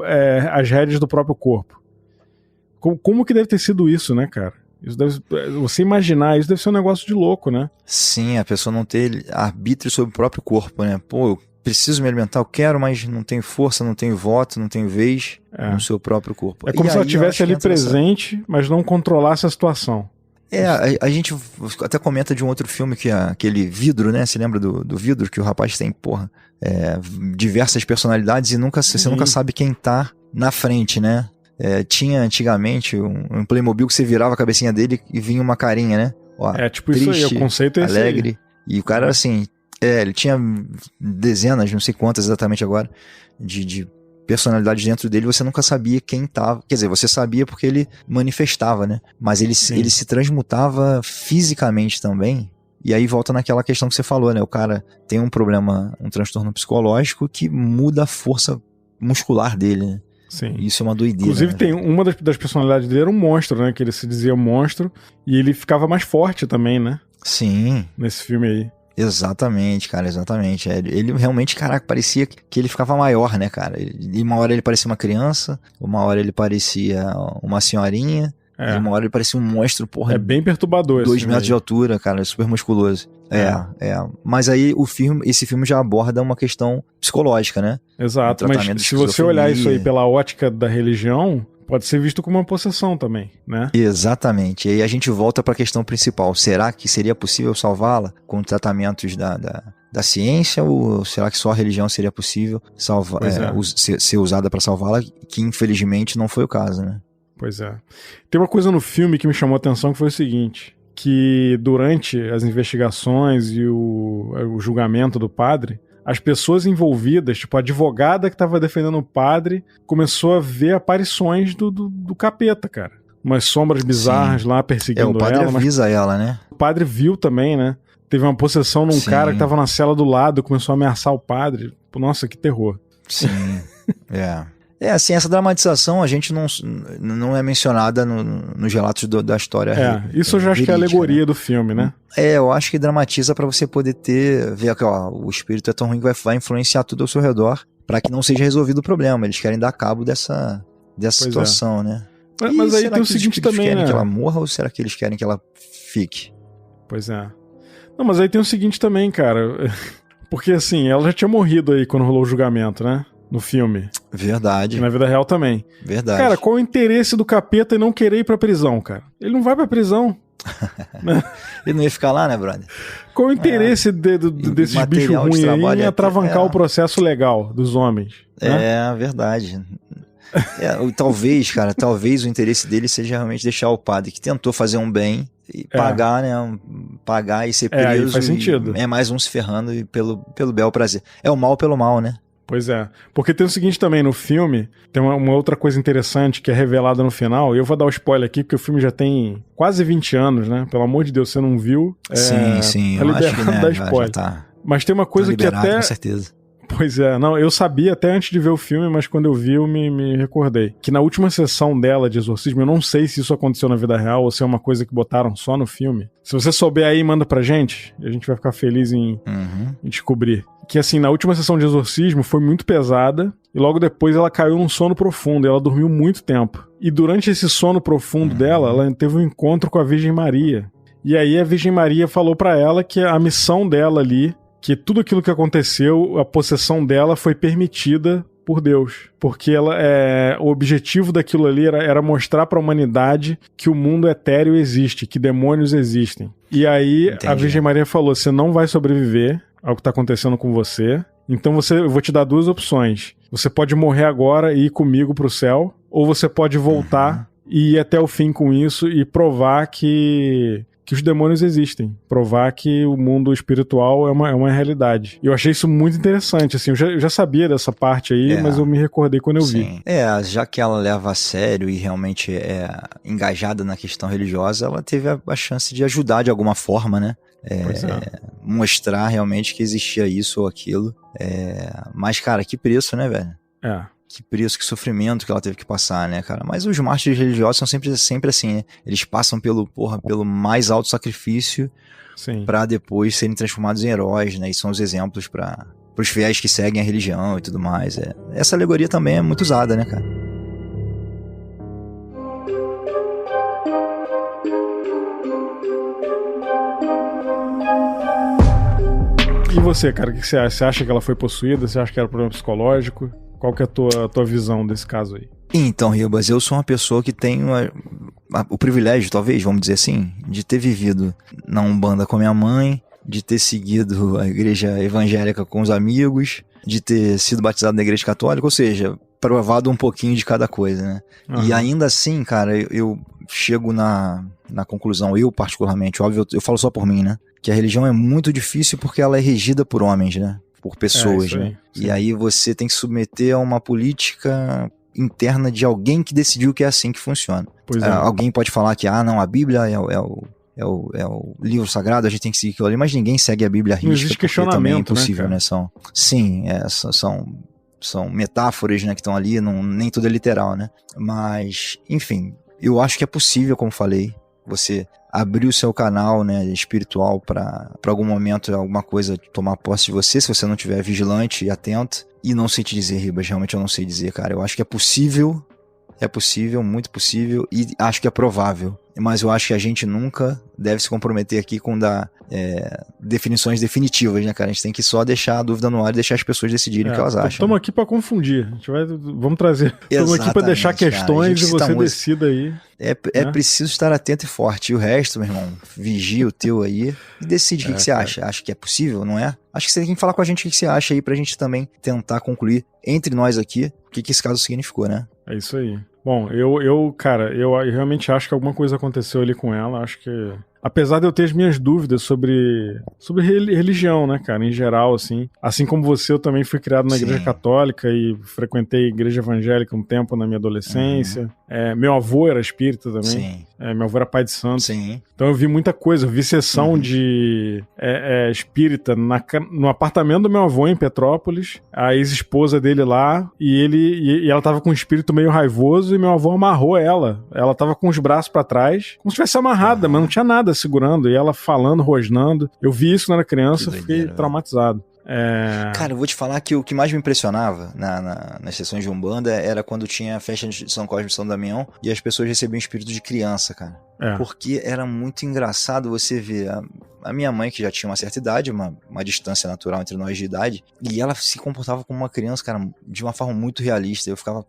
as rédeas do próprio corpo. Como que deve ter sido isso, né, cara? Você imaginar isso deve ser um negócio de louco, né? Sim, a pessoa não ter arbítrio sobre o próprio corpo, né? Pô, eu preciso me alimentar, eu quero, mas não tenho força, não tenho voto, não tenho vez no seu próprio corpo. É como se ela estivesse ali presente, mas não controlasse a situação. A gente até comenta de um outro filme que é aquele Vidro, né? Você lembra do Vidro? Que o rapaz tem, diversas personalidades e você nunca sabe quem tá na frente, né? Tinha antigamente um Playmobil que você virava a cabecinha dele e vinha uma carinha, né? Tipo triste, isso aí, o conceito é alegre. Esse aí. E o cara, assim, ele tinha dezenas, não sei quantas exatamente agora, de personalidades dentro dele, você nunca sabia quem tava. Quer dizer, você sabia porque ele manifestava, né? Mas ele se transmutava fisicamente também. E aí volta naquela questão que você falou, né? O cara tem um problema, um transtorno psicológico que muda a força muscular dele, né? Sim. Isso é uma doideira. Inclusive, né? tem uma das personalidades dele era um monstro, né? Que ele se dizia monstro. E ele ficava mais forte também, né? Sim. Nesse filme aí. Exatamente, cara, exatamente. Ele realmente, caraca, parecia que ele ficava maior, né, cara? E uma hora ele parecia uma criança, uma hora ele parecia uma senhorinha, e uma hora ele parecia um monstro, porra. É bem perturbador 2 metros de altura, cara, super musculoso. Mas aí esse filme já aborda uma questão psicológica, né? Exato, mas se você olhar isso aí pela ótica da religião, pode ser visto como uma possessão também, né? Exatamente. E aí a gente volta para a questão principal. Será que seria possível salvá-la com tratamentos da ciência, ou será que só a religião seria possível ser usada para salvá-la, que infelizmente não foi o caso, né? Pois é. Tem uma coisa no filme que me chamou a atenção que foi o seguinte, que durante as investigações e o julgamento do padre, as pessoas envolvidas, tipo a advogada que estava defendendo o padre, começou a ver aparições do capeta, cara. Umas sombras bizarras lá perseguindo ela. O padre avisa ela, né? O padre viu também, né? Teve uma possessão num cara que estava na cela do lado, começou a ameaçar o padre. Nossa, que terror. Sim, assim, essa dramatização a gente não é mencionada nos relatos da história. Isso eu já acho que é a alegoria, né, do filme, né? Eu acho que dramatiza pra você poder ver que o espírito é tão ruim que vai influenciar tudo ao seu redor pra que não seja resolvido o problema. Eles querem dar cabo dessa situação, né? Mas aí tem o seguinte também, né? Será que eles querem que ela morra ou será que eles querem que ela fique? Pois é. Não, mas aí tem o seguinte também, cara. Porque assim, ela já tinha morrido aí quando rolou o julgamento, né? No filme. Verdade. E na vida real também. Verdade. Cara, qual o interesse do capeta em não querer ir pra prisão, cara? Ele não vai pra prisão. Né? Ele não ia ficar lá, né, brother? Qual o interesse desses bichos ruins aí em atravancar o processo legal dos homens? Né? Verdade. Talvez o interesse dele seja realmente deixar o padre que tentou fazer um bem e pagar, né? Pagar e ser preso. Aí faz sentido. É mais um se ferrando e pelo bel prazer. É o mal pelo mal, né? Pois é. Porque tem o seguinte também, no filme, tem uma outra coisa interessante que é revelada no final, e eu vou dar o spoiler aqui, porque o filme já tem quase 20 anos, né? Pelo amor de Deus, você não viu. Sim, tá eu acho que, né, dar spoiler. já tá. Mas tem uma coisa que até... com certeza. Pois é, não, eu sabia até antes de ver o filme, mas quando eu vi eu me recordei. Que na última sessão dela de exorcismo, eu não sei se isso aconteceu na vida real ou se é uma coisa que botaram só no filme. Se você souber aí, manda pra gente, e a gente vai ficar feliz em descobrir. Que assim, na última sessão de exorcismo foi muito pesada, e logo depois ela caiu num sono profundo, e ela dormiu muito tempo. E durante esse sono profundo dela, ela teve um encontro com a Virgem Maria. E aí a Virgem Maria falou pra ela que a missão dela ali, que tudo aquilo que aconteceu, a possessão dela foi permitida por Deus. Porque o objetivo daquilo ali era mostrar pra humanidade que o mundo etéreo existe, que demônios existem. E aí a Virgem Maria falou, você não vai sobreviver ao que tá acontecendo com você, então eu vou te dar 2 opções. Você pode morrer agora e ir comigo pro céu, ou você pode voltar e ir até o fim com isso e provar que os demônios existem. Provar que o mundo espiritual é uma realidade. E eu achei isso muito interessante, assim. Eu já sabia dessa parte aí, mas eu me recordei quando eu vi. Já que ela leva a sério e realmente é engajada na questão religiosa, ela teve a chance de ajudar de alguma forma, né? Mostrar realmente que existia isso ou aquilo. Mas, cara, que preço, né, velho? Que preço, que sofrimento que ela teve que passar, né, cara? Mas os mártires religiosos são sempre assim, né? Eles passam pelo mais alto sacrifício pra depois serem transformados em heróis, né? E são os exemplos para os fiéis que seguem a religião e tudo mais. Essa alegoria também é muito usada, né, cara? E você, cara, o que você acha? Você acha que ela foi possuída? Você acha que era problema psicológico? Qual que é a tua visão desse caso aí? Então, Ribas, eu sou uma pessoa que tem o privilégio, talvez, vamos dizer assim, de ter vivido na Umbanda com a minha mãe, de ter seguido a igreja evangélica com os amigos, de ter sido batizado na igreja católica, ou seja, provado um pouquinho de cada coisa, né? E ainda assim, cara, eu chego na conclusão, eu particularmente, óbvio, eu falo só por mim, né? Que a religião é muito difícil porque ela é regida por homens, né? Por pessoas, né? E aí você tem que submeter a uma política interna de alguém que decidiu que é assim que funciona. Alguém pode falar que, não, a Bíblia é o livro sagrado, a gente tem que seguir aquilo ali, mas ninguém segue a Bíblia à risca, não existe questionamento, também é impossível, né? São metáforas, né, que estão ali, nem tudo é literal, né? Mas, enfim, eu acho que é possível, como falei, você abrir o seu canal, né, espiritual para algum momento alguma coisa tomar posse de você, se você não estiver vigilante e atento. E não sei te dizer, Ribas, realmente eu não sei dizer, cara. Eu acho que é possível, muito possível, e acho que é provável. Mas eu acho que a gente nunca deve se comprometer aqui com dar definições definitivas, né, cara? A gente tem que só deixar a dúvida no ar e deixar as pessoas decidirem o que elas acham. Estamos aqui para confundir. Vamos trazer. Estamos aqui para deixar questões e você decida aí. É preciso estar atento e forte. E o resto, meu irmão, vigia o teu aí e decide o que você acha. Acha que é possível, não é? Acho que você tem que falar com a gente o que você acha aí pra gente também tentar concluir entre nós aqui o que esse caso significou, né? É isso aí. Bom, eu realmente acho que alguma coisa aconteceu ali com ela. Acho que, apesar de eu ter as minhas dúvidas sobre religião, né, cara, em geral, assim como você, eu também fui criado na igreja católica e frequentei a igreja evangélica um tempo na minha adolescência. Meu avô era espírita também. Meu avô era pai de santo. Então eu vi muita coisa. Eu vi sessão de espírita no apartamento do meu avô em Petrópolis, a ex-esposa dele lá, e ela tava com um espírito meio raivoso e meu avô amarrou ela. Ela tava com os braços pra trás, como se estivesse amarrada, mas não tinha nada segurando. E ela falando, rosnando. Eu vi isso quando era criança, fiquei traumatizado. Cara, eu vou te falar que o que mais me impressionava nas sessões de Umbanda era quando tinha a festa de São Cosme e São Damião e as pessoas recebiam espírito de criança, cara. Porque era muito engraçado você ver a minha mãe, que já tinha uma certa idade, uma distância natural entre nós de idade, e ela se comportava como uma criança, cara, de uma forma muito realista. Eu ficava,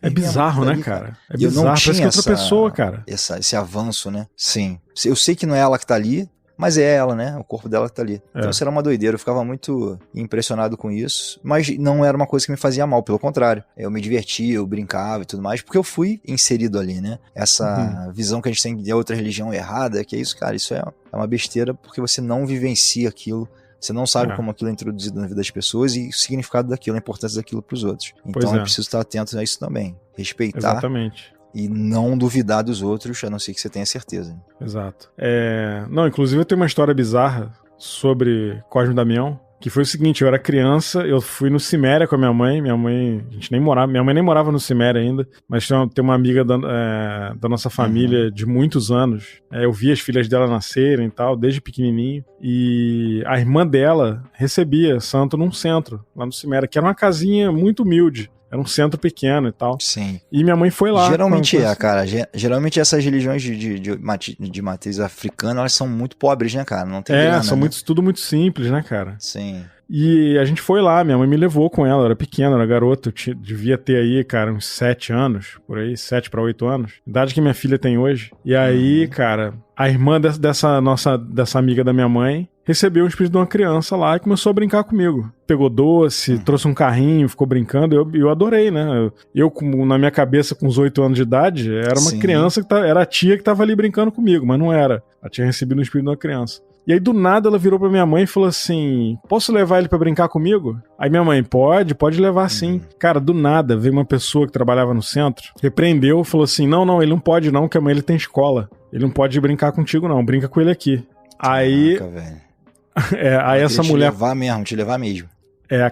é bizarro, né, cara? É bizarro, parece que é outra pessoa, cara. Esse avanço, né? Sim. Eu sei que não é ela que tá ali, mas é ela, né? O corpo dela que tá ali. Então isso era uma doideira. Eu ficava muito impressionado com isso. Mas não era uma coisa que me fazia mal. Pelo contrário. Eu me divertia, eu brincava e tudo mais. Porque eu fui inserido ali, né? Essa visão que a gente tem de outra religião errada. Que é isso, cara. Isso é uma besteira. Porque você não vivencia aquilo. Você não sabe como aquilo é introduzido na vida das pessoas. E o significado daquilo, a importância daquilo pros outros. Então é preciso estar atento a isso também. Respeitar. Exatamente. E não duvidar dos outros, a não ser que você tenha certeza. Exato. Não, inclusive eu tenho uma história bizarra sobre Cosme e Damião, que foi o seguinte: eu era criança, eu fui no Ciméria com a minha mãe, minha mãe nem morava no Ciméria ainda, mas tem uma amiga da nossa família de muitos anos. Eu vi as filhas dela nascerem e tal, desde pequenininho, e a irmã dela recebia santo num centro, lá no Ciméria, que era uma casinha muito humilde. Uhum. Era um centro pequeno e tal. Sim. E minha mãe foi lá. Geralmente cara. Geralmente essas religiões de matriz africana, elas são muito pobres, né, cara? Não tem grana, são né? tudo muito simples, né, cara? Sim. E a gente foi lá, minha mãe me levou com ela, eu era pequeno, era garoto, devia ter aí, cara, uns 7 anos, por aí, 7 para 8 anos, idade que minha filha tem hoje. E aí, cara, a irmã dessa amiga da minha mãe recebeu um espírito de uma criança lá e começou a brincar comigo. Pegou doce, trouxe um carrinho, ficou brincando, eu adorei, né? Eu, na minha cabeça, com uns 8 anos de idade, era uma criança, era a tia que tava ali brincando comigo, mas não era. Ela tinha recebido um espírito de uma criança. E aí, do nada, ela virou pra minha mãe e falou assim, posso levar ele pra brincar comigo? Aí minha mãe, pode levar sim. Cara, do nada, veio uma pessoa que trabalhava no centro, repreendeu, falou assim, não, ele não pode não, que amanhã ele tem escola. Ele não pode brincar contigo não, brinca com ele aqui. Aí... Caraca, velho. Aí essa mulher... Te levar mesmo.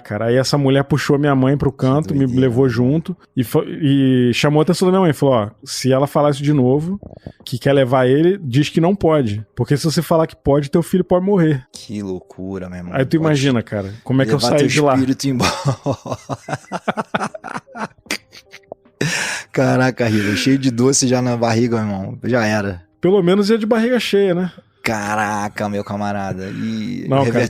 Cara, aí essa mulher puxou minha mãe pro canto, me levou junto e chamou a atenção da minha mãe. Falou, ó, se ela falar isso de novo, que quer levar ele, diz que não pode. Porque se você falar que pode, teu filho pode morrer. Que loucura, meu irmão. Aí tu imagina, cara, como é que eu saí de lá. Embora. Caraca, Rila, cheio de doce já na barriga, meu irmão. Já era. Pelo menos ia de barriga cheia, né? Caraca, meu camarada. E não, cara, olha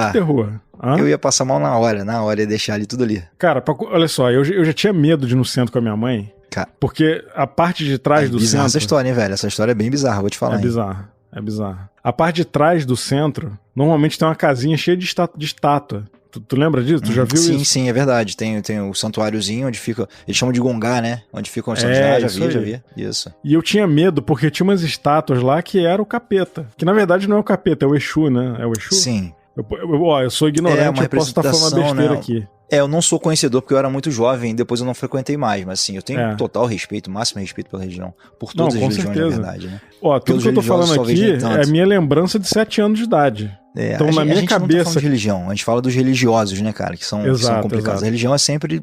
que terror. Eu ia passar mal na hora ia deixar ali tudo ali. Cara, olha só, eu já tinha medo de ir no centro com a minha mãe, porque a parte de trás do centro... essa história, hein, velho? Essa história é bem bizarra, vou te falar. É bizarro. A parte de trás do centro, normalmente tem uma casinha cheia de estátua. Tu lembra disso? Tu já viu isso? Sim, é verdade. Tem o santuáriozinho onde fica... Eles chamam de gongá, né? Onde ficam os santuários. Já vi. Isso. E eu tinha medo porque tinha umas estátuas lá que era o capeta. Que na verdade não é o capeta, é o Exu, né? É o Exu? Sim. Eu sou ignorante, eu posso estar falando besteira aqui. Eu não sou conhecedor porque eu era muito jovem e depois eu não frequentei mais, mas assim, eu tenho total respeito, máximo respeito pela religião, por todas as religiões, na verdade, né? Tudo que eu tô falando aqui é a minha lembrança de 7 anos de idade. Então, na minha cabeça... não tá falando de religião, a gente fala dos religiosos, né, cara, que são complicados. Exato. A religião é sempre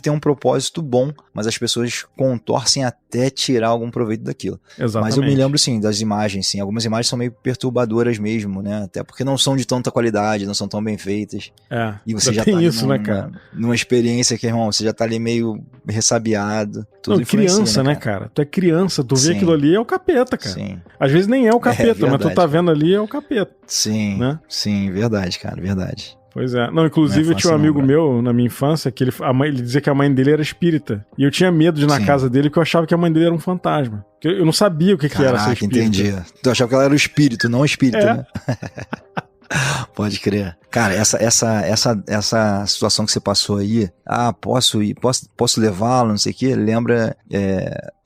tem um propósito bom, mas as pessoas contorcem até tirar algum proveito daquilo. Exatamente. Mas eu me lembro, sim, das imagens, sim. Algumas imagens são meio perturbadoras mesmo, né? Até porque não são de tanta qualidade, não são tão bem feitas. E você já tem isso, né, cara? Numa experiência que, irmão, você já tá ali meio ressabiado. Tudo criança, né, cara? Tu é criança, tu vê aquilo ali, é o capeta, cara. Sim. Às vezes nem é o capeta, mas tu tá vendo ali, é o capeta. Sim, né? Sim, verdade, cara, verdade. Pois é. Não, inclusive eu tinha um amigo meu na minha infância que ele dizia que a mãe dele era espírita. E eu tinha medo de ir na casa dele porque eu achava que a mãe dele era um fantasma. Eu não sabia o que era ser espírita. Entendi. Tu achava que ela era o espírito, não o espírito, né? Pode crer. Cara, essa situação que você passou aí, posso levá-lo, não sei o que, lembra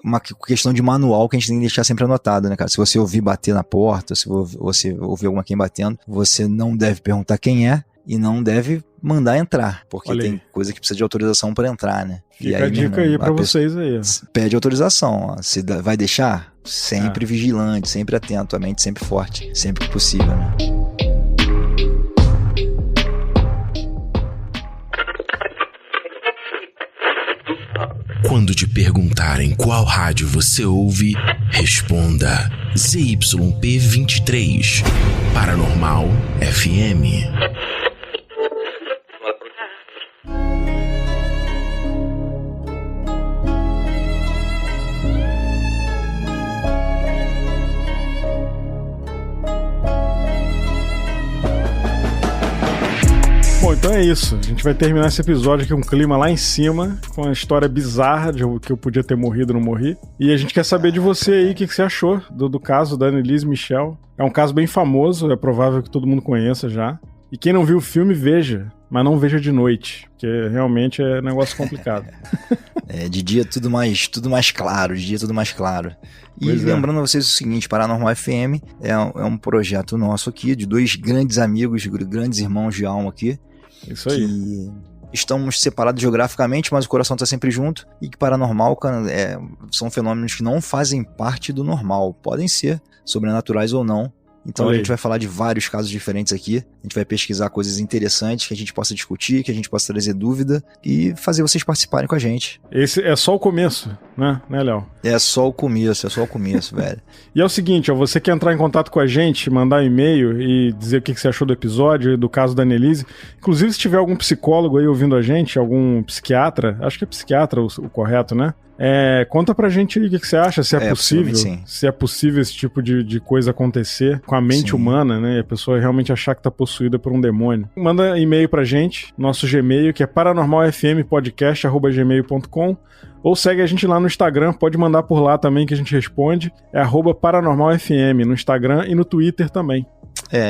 uma questão de manual que a gente tem que deixar sempre anotado, né, cara? Se você ouvir bater na porta, se você ouvir alguém batendo, você não deve perguntar quem é e não deve mandar entrar, porque tem coisa que precisa de autorização para entrar, né? Fica a dica aí pra vocês aí. Pede autorização, ó. Se vai deixar, sempre vigilante, sempre atento, a mente sempre forte, sempre que possível, né? Quando te perguntarem qual rádio você ouve, responda ZYP23, Paranormal FM. Bom, então é isso. A gente vai terminar esse episódio aqui com um clima lá em cima, com uma história bizarra de que eu podia ter morrido e não morri. E a gente quer saber de você aí o que você achou do caso da Annelise Michel. É um caso bem famoso, é provável que todo mundo conheça já. E quem não viu o filme, veja, mas não veja de noite, porque realmente é negócio complicado. De dia tudo mais claro, E lembrando a vocês o seguinte, Paranormal FM é um projeto nosso aqui, de 2 grandes amigos, grandes irmãos de alma aqui. Isso aí. Que estamos separados geograficamente, mas o coração está sempre junto. E que paranormal são fenômenos que não fazem parte do normal. Podem ser sobrenaturais ou não. Então a gente vai falar de vários casos diferentes aqui. A gente vai pesquisar coisas interessantes que a gente possa discutir, que a gente possa trazer dúvida e fazer vocês participarem com a gente. Esse é só o começo, né, Léo? É só o começo, velho. E é o seguinte, ó, você quer entrar em contato com a gente, mandar um e-mail e dizer o que você achou do episódio, do caso da Annelise. Inclusive, se tiver algum psicólogo aí ouvindo a gente, algum psiquiatra, acho que é psiquiatra o correto, né? Conta pra gente aí o que você acha, se é possível, se é possível esse tipo de coisa acontecer com a mente humana, né? E a pessoa realmente achar que tá possuída por um demônio. Manda e-mail pra gente, nosso Gmail, que é paranormalfmpodcast@gmail.com, ou segue a gente lá no Instagram, pode mandar por lá também que a gente responde, é @paranormalfm no Instagram e no Twitter também.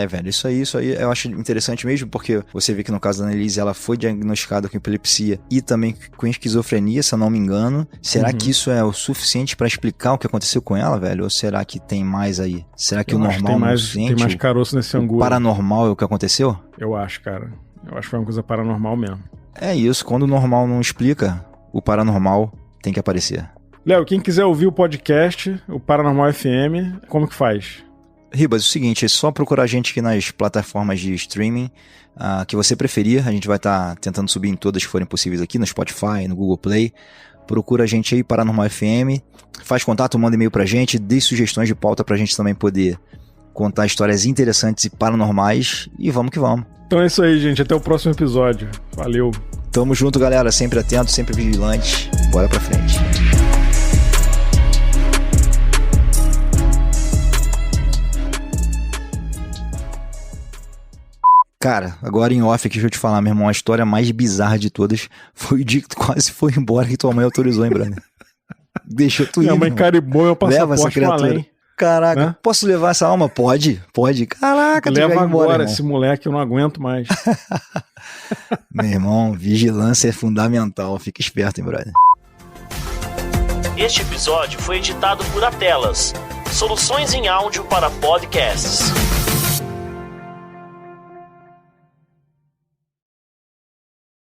Velho, isso aí eu acho interessante mesmo, porque você vê que no caso da Annelise, ela foi diagnosticada com epilepsia e também com esquizofrenia, se eu não me engano. Será que isso é o suficiente pra explicar o que aconteceu com ela, velho? Ou será que tem mais aí? Será que o normal não sente? Tem mais caroço nesse angu. O paranormal é o que aconteceu? Eu acho, cara. Eu acho que foi uma coisa paranormal mesmo. É isso, quando o normal não explica, o paranormal tem que aparecer. Léo, quem quiser ouvir o podcast, o Paranormal FM, como que faz? Ribas, é o seguinte, é só procurar a gente aqui nas plataformas de streaming que você preferir. A gente vai estar tentando subir em todas que forem possíveis aqui, no Spotify, no Google Play. Procura a gente aí, Paranormal FM. Faz contato, manda e-mail pra gente, dê sugestões de pauta pra gente também poder contar histórias interessantes e paranormais. E vamos que vamos. Então é isso aí, gente. Até o próximo episódio. Valeu. Tamo junto, galera. Sempre atento, sempre vigilante. Bora pra frente. Cara, agora em off aqui, deixa eu te falar, meu irmão, a história mais bizarra de todas foi o dia que tu quase foi embora que tua mãe autorizou, hein, brother? Deixou tu ir, minha mãe carimbou meu passaporte pro além. Caraca, né? Posso levar essa alma? Pode. Caraca, tu leva vai embora, agora, irmão. esse moleque, eu não aguento mais. Meu irmão, vigilância é fundamental, fica esperto, hein, brother. Este episódio foi editado por Atelas, soluções em áudio para podcasts.